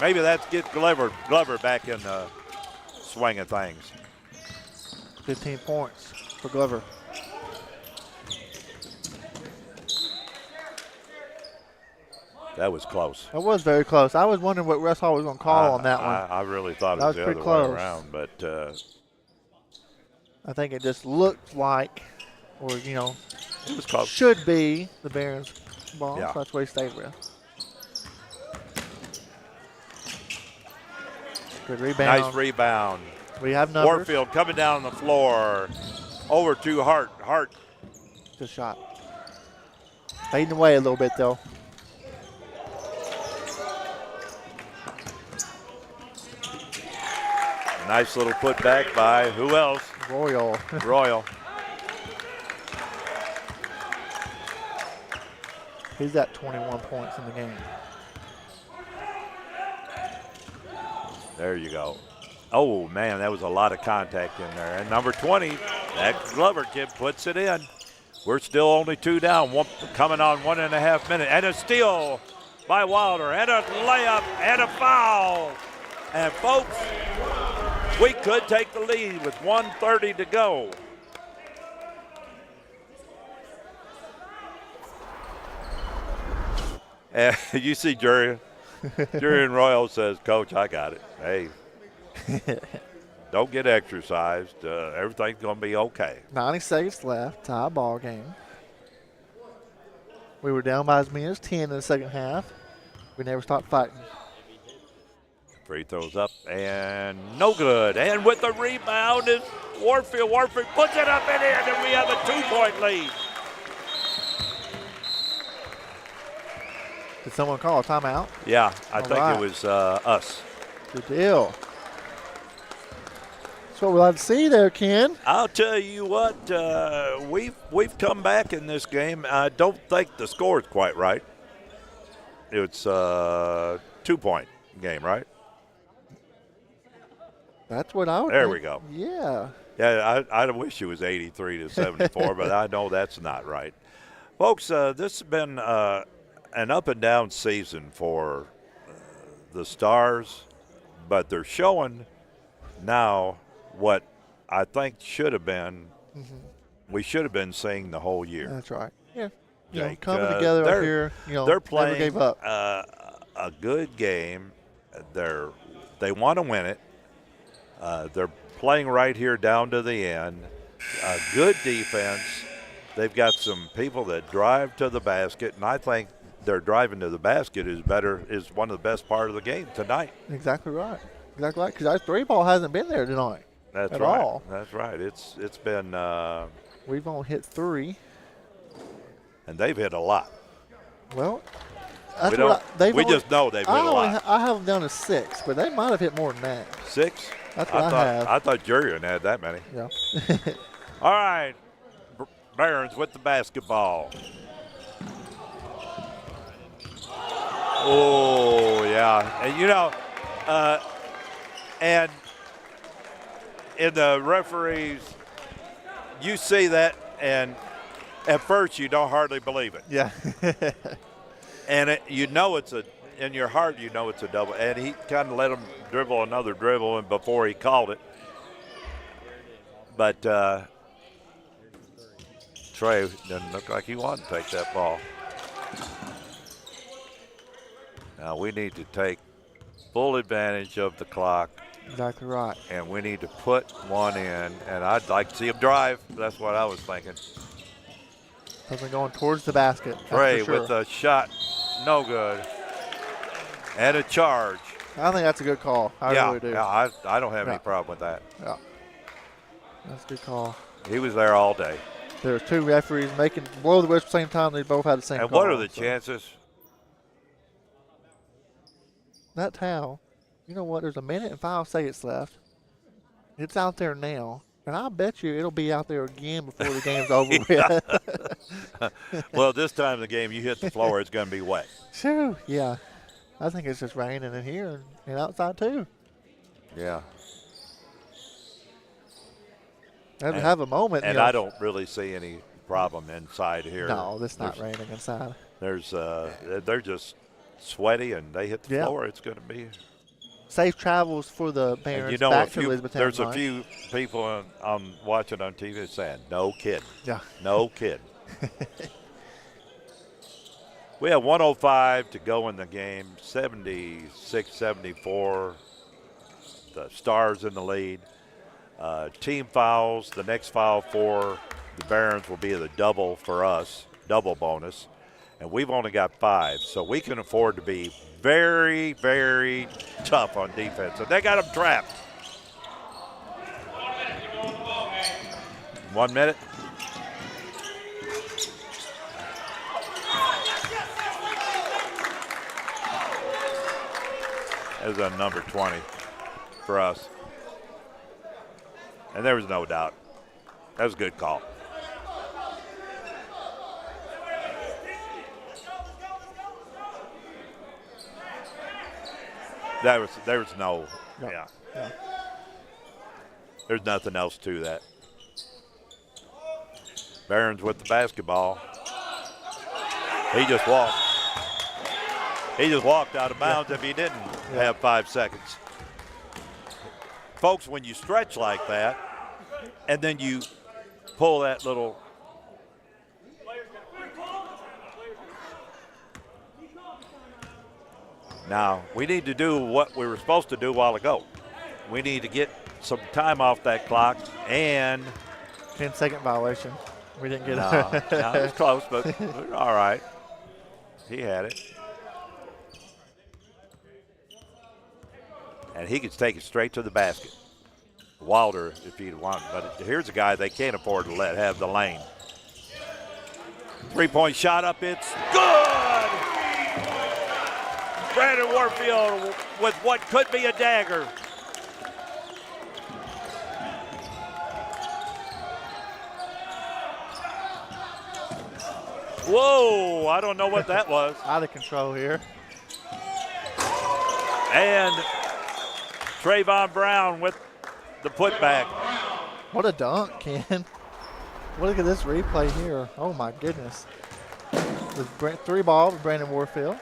Maybe that's get Glover back in the swing of things. 15 points for Glover. That was close. That was very close. I was wondering what Russ Hall was going to call on that one. I really thought it was the other way around, but I think it just looked like, or it was close. Should be the Barons' ball. Yeah. So that's what he stayed with. Good rebound. Nice rebound. We have numbers. Warfield coming down on the floor. Over to Hart. Hart. Good shot. Fading away a little bit, though. Nice little putback by who else? Royal. Royal. He's got 21 points in the game. There you go. Oh, man, that was a lot of contact in there. And number 20, that Glover kid puts it in. We're still only 2 down, coming on 1.5 minutes. And a steal by Wilder, and a layup, and a foul. And, folks, we could take the lead with 1:30 to go. And you see Jurian Royal says, Coach, I got it. Hey, don't get exercised. Everything's going to be okay. 90 seconds left, tie ball game. We were down by as many as 10 in the second half. We never stopped fighting. Free throws up and no good. And with the rebound is Warfield. Warfield puts it up and in, and we have a 2-point lead. Did someone call a timeout? Yeah, I All think right. it was us. Good deal. That's what we like to see there, Ken. I'll tell you what, we've come back in this game. I don't think the score is quite right. It's a 2-point game, right? That's what I would There think. we go. Yeah. Yeah, I wish it was 83-74, but I know that's not right. Folks, this has been an up-and-down season for the Stars, but they're showing now what I think should have been, we should have been seeing the whole year. That's right. Yeah. Jake, Coming together up here, they're never playing gave up. a good game. They want to win it. They're playing right here down to the end. Good defense. They've got some people that drive to the basket, and I think their driving to the basket is one of the best part of the game tonight. Exactly right. Exactly right. Because our 3-ball hasn't been there tonight. That's at right. all. That's right. It's been. We've only hit 3. And they've hit a lot. Well, we just know they've hit a lot. I have them down to 6, but they might have hit more than that. 6? That's what I have. I thought Jurian had that many. Yeah. All right. Barons with the basketball. Oh, yeah. And, and in the referees, you see that, and at first you don't hardly believe it. Yeah. And in your heart you know it's a double. And he kind of let him dribble another dribble and before he called it. But Trey doesn't look like he wanted to take that ball. Now we need to take full advantage of the clock. Exactly right. And we need to put one in. And I'd like to see him drive. That's what I was thinking. Something going towards the basket. Trey with a shot. No good. And a charge. I think that's a good call. I really do. Yeah, I don't have any problem with that. Yeah. That's a good call. He was there all day. There were 2 referees blow the whistle at the same time. They both had the same And call. what are the chances? That towel, you know what? There's 1 minute and 5 seconds left. It's out there now. And I bet you it'll be out there again before the game's over with. Well, this time of the game, you hit the floor, it's going to be wet. Sure, yeah. I think it's just raining in here and outside too. Yeah. Have a moment. And I don't really see any problem inside here. No, it's not raining inside. They're just sweaty and they hit the floor. It's going to be safe travels for the Barons back to Elizabethtown. There's a few people on watching on TV saying, no kidding. Yeah. No kidding. We have 1:05 to go in the game, 76-74. The Stars in the lead. Team fouls. The next foul for the Barons will be the double for us, double bonus. And we've only got 5, so we can afford to be very, very tough on defense. And they got them trapped. 1 minute. That was a number 20 for us. And there was no doubt. That was a good call. There was no, yeah. There's nothing else to that. Barons with the basketball. He just walked. He just walked out of bounds if he didn't have 5 seconds. Folks, when you stretch like that, and then you pull that little. Now, we need to do what we were supposed to do a while ago. We need to get some time off that clock and 10-second violation. We didn't get it. No, it was close, but all right. He had it. and he could take it straight to the basket. Wilder, if he'd wanted, but here's a guy they can't afford to let have the lane. 3-point shot up, it's good! Brandon Warfield with what could be a dagger. Whoa, I don't know what that was. Out of control here. And Trayvon Brown with the putback. What a dunk, Ken. Look at this replay here. Oh, my goodness. The 3-ball with Brandon Warfield.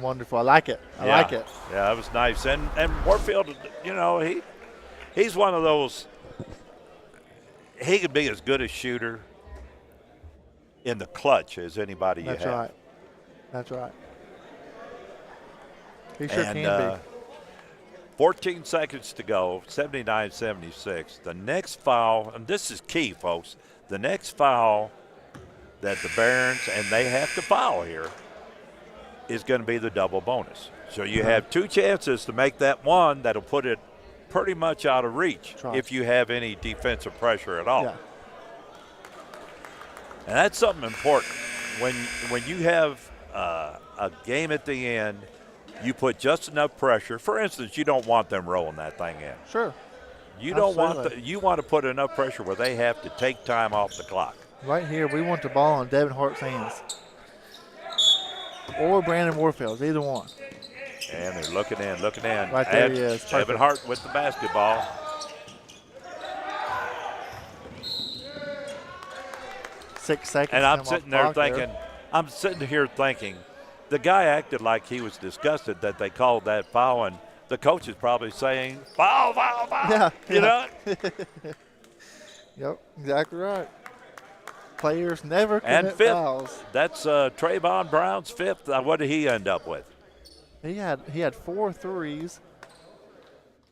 Wonderful. I like it. I like it. Yeah, that was nice. And Warfield, you know, he's one of those, he could be as good a shooter in the clutch as anybody you have. That's right. That's right. He sure can be. 14 seconds to go, 79-76. The next foul, and this is key, folks, the next foul that the Barons, and they have to foul here, is going to be the double bonus. So you have 2 chances to make that one that'll put it pretty much out of reach if you have any defensive pressure at all. Yeah. And that's something important. When you have a game at the end, you put just enough pressure. For instance, you don't want them rolling that thing in. Sure. You don't want you want to put enough pressure where they have to take time off the clock. Right here, we want the ball in Devin Hart's hands. Or Brandon Warfield's, either one. And they're looking in. Right there he is. Devin Hart with the basketball. Six seconds. And I'm sitting here thinking, the guy acted like he was disgusted that they called that foul, and the coach is probably saying, foul. Yeah. You know? Yep, exactly right. Players never commit fouls. That's Trayvon Brown's 5th. What did he end up with? He had 4 threes.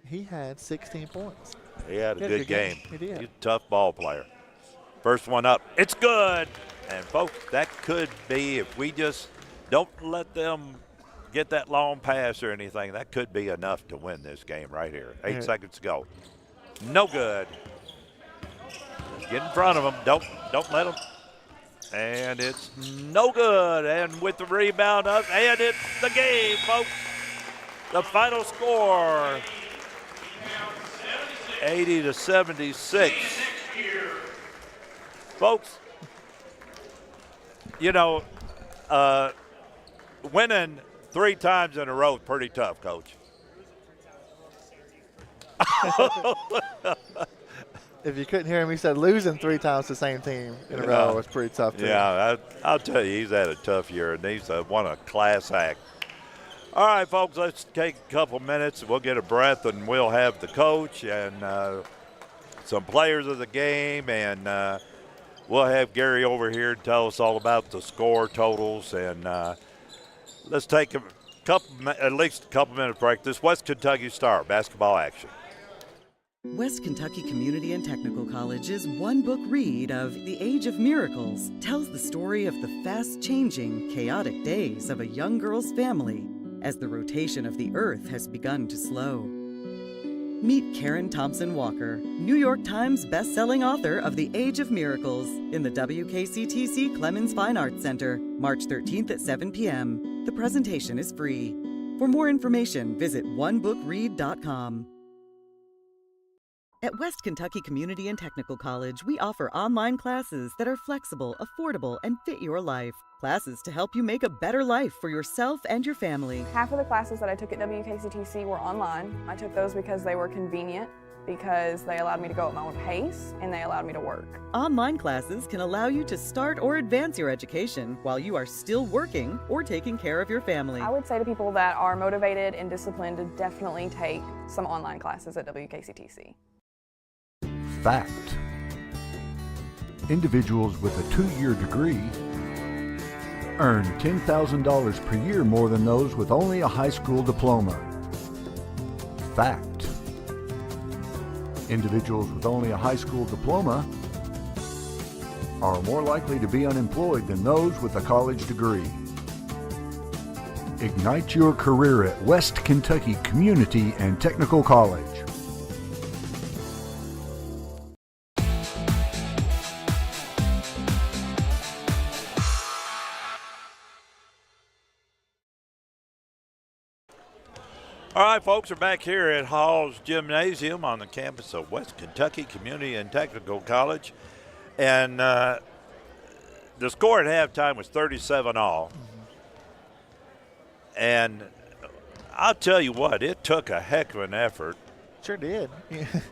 He had 16 points. He had a good game. He did. He's a tough ball player. First one up. It's good. And, folks, that could be, if we just don't let them get that long pass or anything, that could be enough to win this game right here. 8 seconds to go. No good. Get in front of them. Don't let them. And it's no good. And with the rebound up, and it's the game, folks. The final score, 80-76. Folks, you know, winning 3 times in a row is pretty tough, Coach. If you couldn't hear him, he said losing 3 times to the same team in a row was pretty tough, too. Yeah, I'll tell you, he's had a tough year, and he's won a class act. All right, folks, let's take a couple minutes. We'll get a breath, and we'll have the coach and some players of the game, and we'll have Gary over here to tell us all about the score totals. And let's take at least a couple minute break. This West Kentucky Star basketball action. West Kentucky Community and Technical College's one-book read of The Age of Miracles tells the story of the fast-changing, chaotic days of a young girl's family as the rotation of the earth has begun to slow. Meet Karen Thompson Walker, New York Times best-selling author of The Age of Miracles in the WKCTC Clemens Fine Arts Center, March 13th at 7 p.m. The presentation is free. For more information, visit onebookread.com. At West Kentucky Community and Technical College, we offer online classes that are flexible, affordable, and fit your life. Classes to help you make a better life for yourself and your family. Half of the classes that I took at WKCTC were online. I took those because they were convenient, because they allowed me to go at my own pace, and they allowed me to work. Online classes can allow you to start or advance your education while you are still working or taking care of your family. I would say to people that are motivated and disciplined to definitely take some online classes at WKCTC. Fact. Individuals with a 2-year degree earn $10,000 per year more than those with only a high school diploma. Fact. Individuals with only a high school diploma are more likely to be unemployed than those with a college degree. Ignite your career at West Kentucky Community and Technical College. All right, folks, we're back here at Haws Gymnasium on the campus of West Kentucky Community and Technical College. And the score at halftime was 37-all. And I'll tell you what, it took a heck of an effort. Sure did.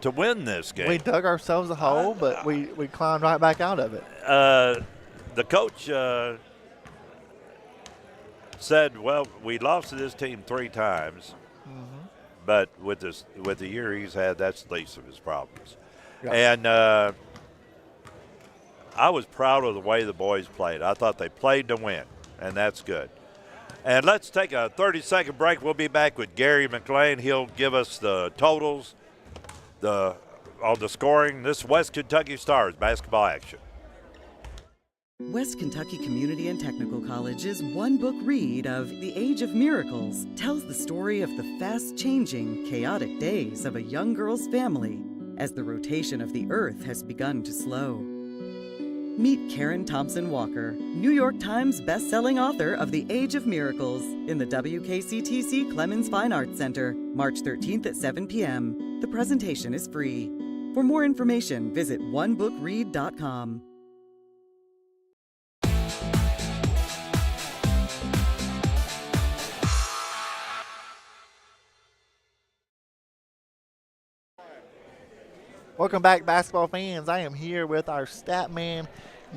To win this game. We dug ourselves a hole, but we climbed right back out of it. The coach said, well, we lost to this team 3 times. But with the year he's had, that's the least of his problems. Yeah. And I was proud of the way the boys played. I thought they played to win, and that's good. And let's take a 30-second break. We'll be back with Gary McLean. He'll give us the totals on the scoring. This West Kentucky Stars basketball action. West Kentucky Community and Technical College's one-book read of The Age of Miracles tells the story of the fast-changing, chaotic days of a young girl's family as the rotation of the earth has begun to slow. Meet Karen Thompson Walker, New York Times best-selling author of The Age of Miracles in the WKCTC Clemens Fine Arts Center, March 13th at 7 p.m. The presentation is free. For more information, visit onebookread.com. Welcome back, basketball fans. I am here with our stat man,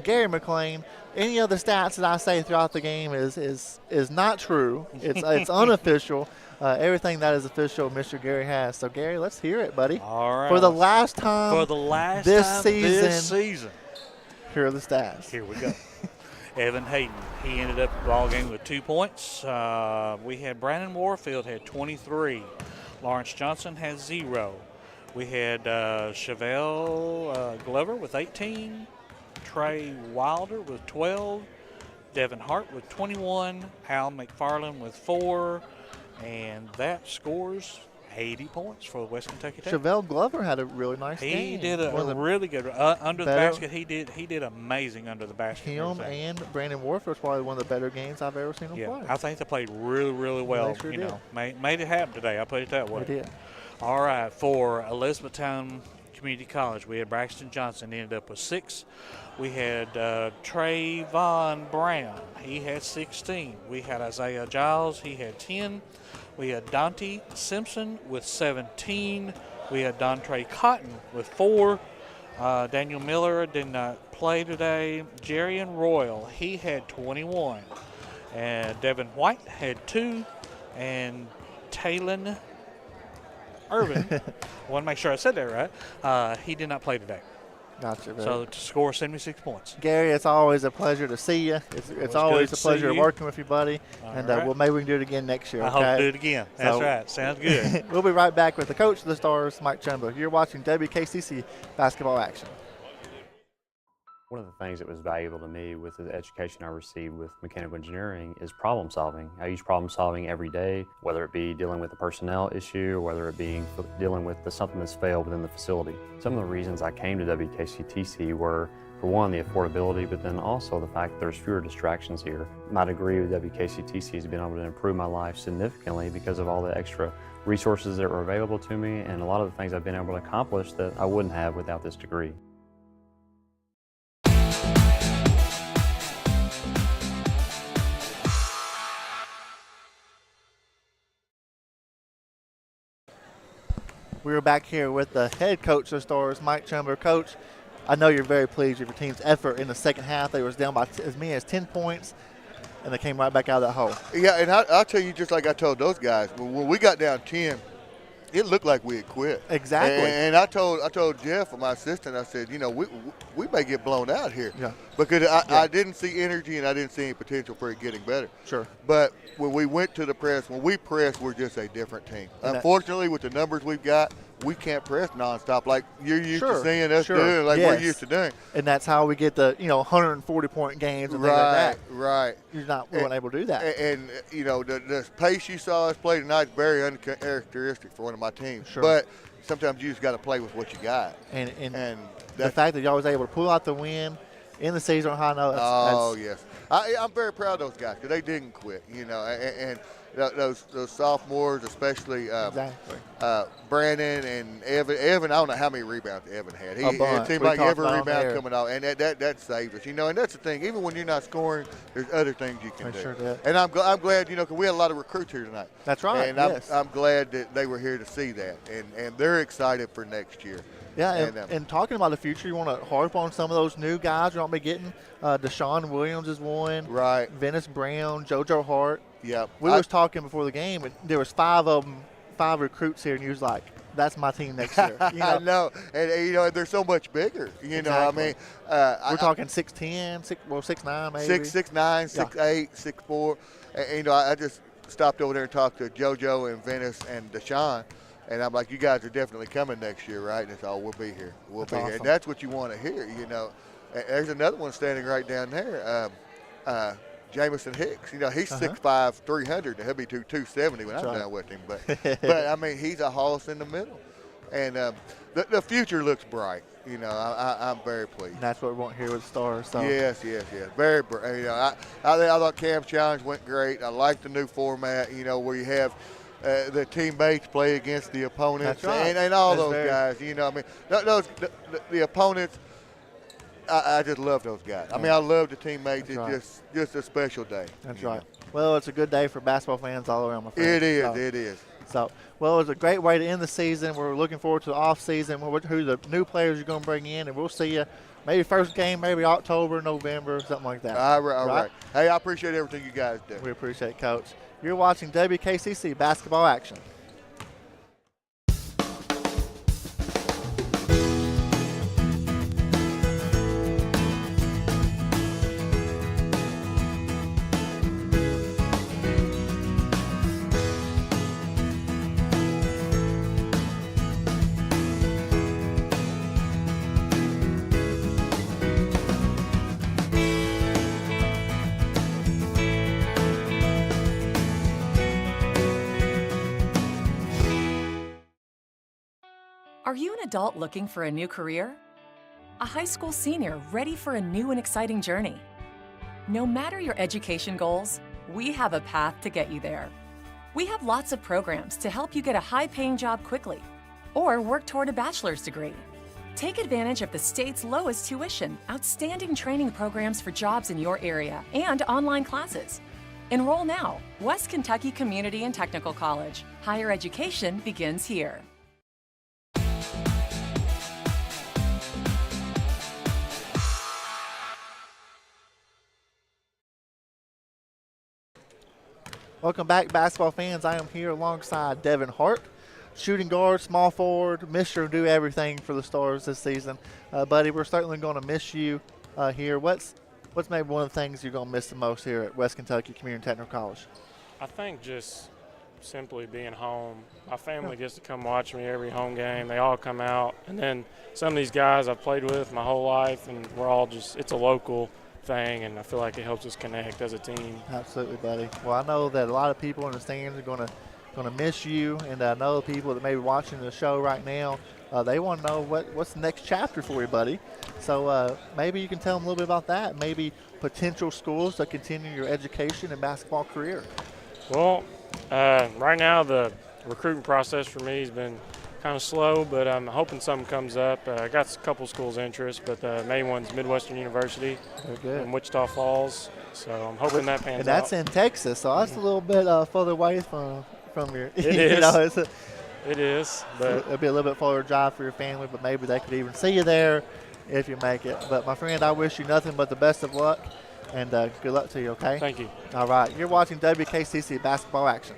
Gary McLean. Any of the stats that I say throughout the game is not true. It's unofficial. Everything that is official, Mr. Gary has. So, Gary, let's hear it, buddy. All right. For the last time this season, here are the stats. Here we go. Evan Hayden, he ended up the ball game with 2 points. We had Brandon Warfield had 23. Lawrence Johnson has 0. We had Chevelle Glover with 18, Trey Wilder with 12, Devin Hart with 21, Al McFarland with 4, and that scores 80 points for the West Kentucky Tech. Chevelle Glover had a really nice game. He did a really good under the basket. He did amazing under the basket. Him and Brandon Warfield was probably one of the better games I've ever seen him play. I think they played really, really well. They sure did. Made it happen today. I put it that way. They did. All right, for Elizabethtown Community College, we had Braxton Johnson ended up with 6. We had Trayvon Brown. He had 16. We had Isaiah Giles. He had 10. We had Dante Simpson with 17. We had Dontre Cotton with 4. Daniel Miller did not play today. Jerian Royal, he had 21. And Devin White had 2. And Talon Irvin, I want to make sure I said that right. He did not play today. Gotcha. Baby. So to score 76 points. Gary, it's always a pleasure to see you. It's always a pleasure working with you, buddy. And right. well, maybe we can do it again next year. I hope to do it again. That's right. Sounds good. We'll be right back with the coach of the Stars, Mike Chumbo. You're watching WKCC basketball action. One of the things that was valuable to me with the education I received with mechanical engineering is problem solving. I use problem solving every day, whether it be dealing with a personnel issue or whether it be dealing with something that's failed within the facility. Some of the reasons I came to WKCTC were, for one, the affordability, but then also the fact that there's fewer distractions here. My degree with WKCTC has been able to improve my life significantly because of all the extra resources that were available to me and a lot of the things I've been able to accomplish that I wouldn't have without this degree. We are back here with the head coach of the Stars, Mike Chumber. Coach, I know you're very pleased with your team's effort in the second half. They was down by as many as 10 points, and they came right back out of that hole. Yeah, and I'll tell you, just like I told those guys, when we got down 10, it looked like we had quit. Exactly. And I told Jeff, my assistant, I said, we may get blown out here. Yeah. Because I didn't see energy and I didn't see any potential for it getting better. Sure. But when we went to the press, when we press, we're just a different team. Unfortunately, with the numbers we've got, we can't press nonstop like you're used Sure, to seeing us sure, doing, like yes. we're used to doing. And that's how we get the 140-point games and things like that. Right. We weren't able to do that. And the pace you saw us play tonight is very uncharacteristic for one of my teams. Sure. But sometimes you just got to play with what you got. And the that's, fact that y'all was able to pull out the win in the season on high note. Yes. I'm very proud of those guys because they didn't quit. And those sophomores, especially Exactly. Brandon and Evan. Evan, I don't know how many rebounds Evan had. It seemed We like talked every about rebound there. coming out, and that saved us. And that's the thing. Even when you're not scoring, there's other things you can They do. sure did. And I'm glad, because we had a lot of recruits here tonight. That's right. And yes. I'm glad that they were here to see that, and they're excited for next year. Yeah, and talking about the future, you want to harp on some of those new guys you're going to be getting. Deshaun Williams is one. Right. Venice Brown, JoJo Hart. Yep. We was talking before the game, and there was 5 of them, 5 recruits here, and you was like, that's my team next year. I know. And they're so much bigger. Exactly. I mean. We're talking 6'10", 6'9", maybe. 6'9", 6'8", 6'4". And, I just stopped over there and talked to JoJo and Venice and Deshaun. And I'm like, you guys are definitely coming next year, right? And it's all, we'll be here. We'll be here. And that's what you want to hear, There's another one standing right down there, Jamison Hicks. He's 6'5", 300. He'll be 270 when I'm done with him. But I mean, he's a hoss in the middle. And the future looks bright. I'm very pleased. And that's what we want here with the Stars. So. Yes. Very bright. I thought Cam's Challenge went great. I like the new format, where you have – the teammates play against the opponents. That's right. and all those guys. The opponents. I just love those guys. I mean, I love the teammates. It's just a special day. That's right. Well, it's a good day for basketball fans all around, my friend. It is. So, well, it's a great way to end the season. We're looking forward to the off season, who the new players you're going to bring in, and we'll see you maybe first game, maybe October, November, something like that. All right. Hey, I appreciate everything you guys do. We appreciate it, Coach. You're watching WKCC basketball action. Are you an adult looking for a new career? A high school senior ready for a new and exciting journey? No matter your education goals, we have a path to get you there. We have lots of programs to help you get a high-paying job quickly or work toward a bachelor's degree. Take advantage of the state's lowest tuition, outstanding training programs for jobs in your area, and online classes. Enroll now. West Kentucky Community and Technical College. Higher education begins here. Welcome back, basketball fans. I am here alongside Devin Hart, shooting guard, small forward, Mr. Do everything for the Stars this season. Buddy, we're certainly going to miss you here. What's maybe one of the things you're going to miss the most here at West Kentucky Community Technical College? I think just simply being home. My family gets to come watch me every home game. They all come out. And then some of these guys I've played with my whole life, and we're all just – it's a local – thing, and I feel like it helps us connect as a team. Absolutely, buddy. Well, I know that a lot of people in the stands are going to miss you, and I know the people that may be watching the show right now, they want to know what's the next chapter for you, buddy. So maybe you can tell them a little bit about that. Maybe potential schools to continue your education and basketball career. Well, right now the recruiting process for me has been kind of slow, but I'm hoping something comes up. I got a couple schools' interest, but the main one's Midwestern University in Wichita Falls. So I'm hoping that pans out. And that's in Texas, so that's a little bit further away from your. It is. It is. But it'll be a little bit farther drive for your family, but maybe they could even see you there if you make it. But my friend, I wish you nothing but the best of luck, and good luck to you. Okay. Thank you. All right. You're watching WKCC basketball action.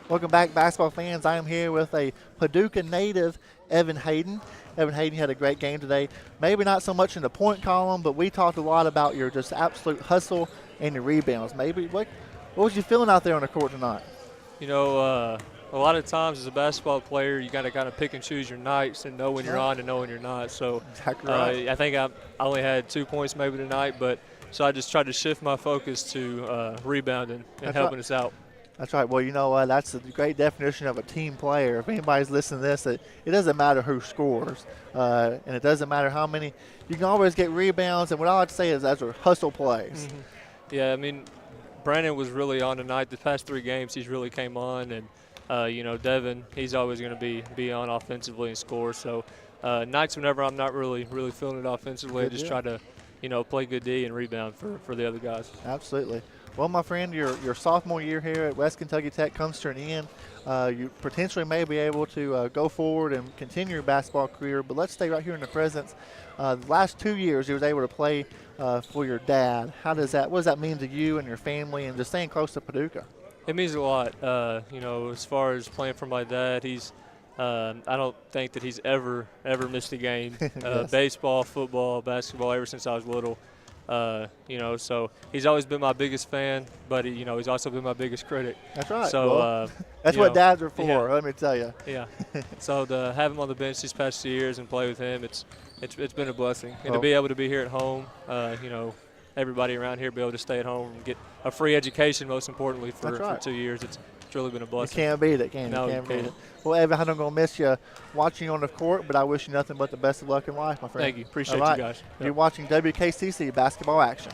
Welcome back, basketball fans. I am here with a Paducah native, Evan Hayden. Evan Hayden had a great game today. Maybe not so much in the point column, but we talked a lot about your just absolute hustle and your rebounds. Maybe what was you feeling out there on the court tonight? You know, a lot of times as a basketball player, you got to kind of pick and choose your nights and know when you're on and know when you're not. So exactly right. I think I only had 2 points maybe tonight, but so I just tried to shift my focus to rebounding and helping us out. That's right. Well, you know what? That's a great definition of a team player. If anybody's listening to this, it doesn't matter who scores, and it doesn't matter how many. You can always get rebounds, and what I like to say is those are hustle plays. Mm-hmm. Yeah, I mean, Brandon was really on tonight. The past 3 games, he's really came on, and you know, Devin, he's always going to be on offensively and score. So nights whenever I'm not really feeling it offensively, I just try to, you know, play good D and rebound for the other guys. Absolutely. Well, my friend, your sophomore year here at West Kentucky Tech comes to an end. You potentially may be able to go forward and continue your basketball career, but let's stay right here in the present. The last 2 years, you was able to play for your dad. What does that mean to you and your family, and just staying close to Paducah? It means a lot. You know, as far as playing for my dad, he's I don't think that he's ever missed a game. Yes. Baseball, football, basketball, ever since I was little. You know, so he's always been my biggest fan, but you know, he's also been my biggest critic. That's right. So well, that's what dads are for. Let me tell you. Yeah. So to have him on the bench these past 2 years and play with him, it's been a blessing. And to be able to be here at home, you know, everybody around here be able to stay at home and get a free education, most importantly, for 2 years. It's really been a blessing. You can't beat it, can you? No, you can't beat it. Well, Evan, I'm going to miss you watching on the court, but I wish you nothing but the best of luck in life, my friend. Thank you. Appreciate you guys. You're watching WKCTC Basketball Action.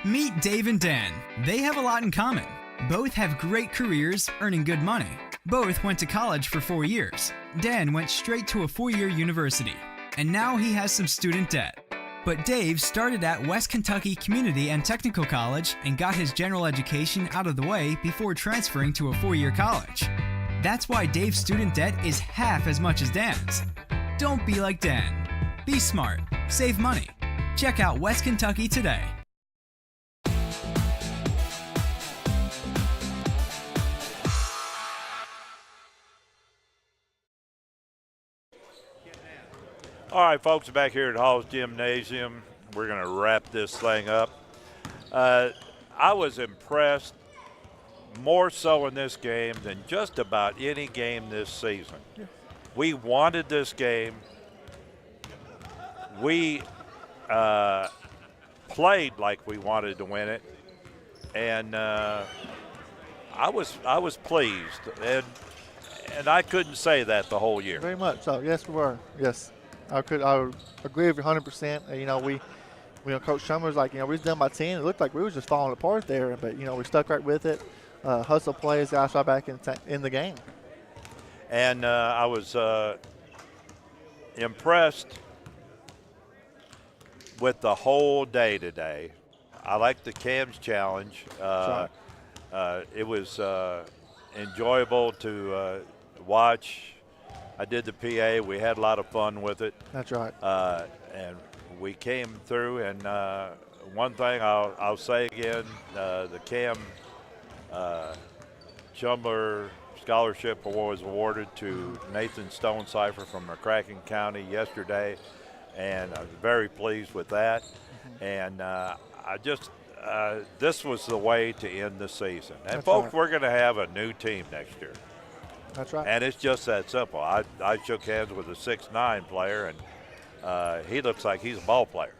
Meet Dave and Dan. They have a lot in common. Both have great careers earning good money. Both went to college for 4 years. Dan went straight to a 4-year university, and now he has some student debt. But Dave started at West Kentucky Community and Technical College and got his general education out of the way before transferring to a 4-year college. That's why Dave's student debt is half as much as Dan's. Don't be like Dan. Be smart. Save money. Check out West Kentucky today. All right, folks, back here at Haws Gymnasium, we're going to wrap this thing up. I was impressed more so in this game than just about any game this season. Yeah. We wanted this game. We played like we wanted to win it, and I was pleased, and I couldn't say that the whole year. Very much so. Yes, we were. Yes. I would agree with you 100%. You know, Coach Summer's like, you know, we was done by 10. It looked like we was just falling apart there, but, you know, we stuck right with it. Hustle plays, guys right back in the game. And I was impressed with the whole day today. I liked the CAMS challenge. It was enjoyable to watch. I did the PA. We had a lot of fun with it. That's right. And we came through. And one thing I'll say again, the CAM Chumler Scholarship Award was awarded to Nathan Stonecipher from McCracken County yesterday, and I was very pleased with that. Mm-hmm. And this was the way to end the season. And That's folks, right. we're going to have a new team next year. That's right. And it's just that simple. I shook hands with a 6'9" player, and he looks like he's a ball player.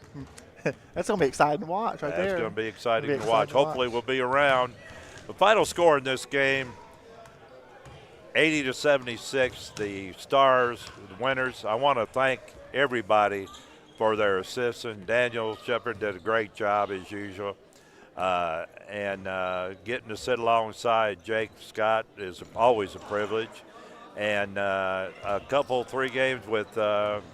That's going to be exciting to watch right there. That's going to be exciting to watch. Hopefully we'll be around. The final score in this game, 80-76, the Stars, the winners. I want to thank everybody for their assistance. Daniel Shepard did a great job as usual. And getting to sit alongside Jake Scott is always a privilege. And a couple, 3 games with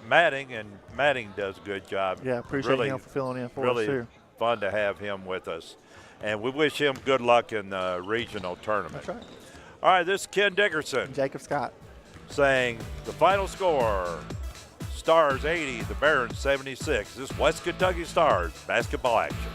Matting, and Matting does a good job. Yeah, appreciate him for filling in for us, too. Really fun to have him with us. And we wish him good luck in the regional tournament. That's right. All right, this is Ken Dickerson. Jacob Scott. Saying the final score, Stars 80, the Barons 76. This is West Kentucky Stars basketball action.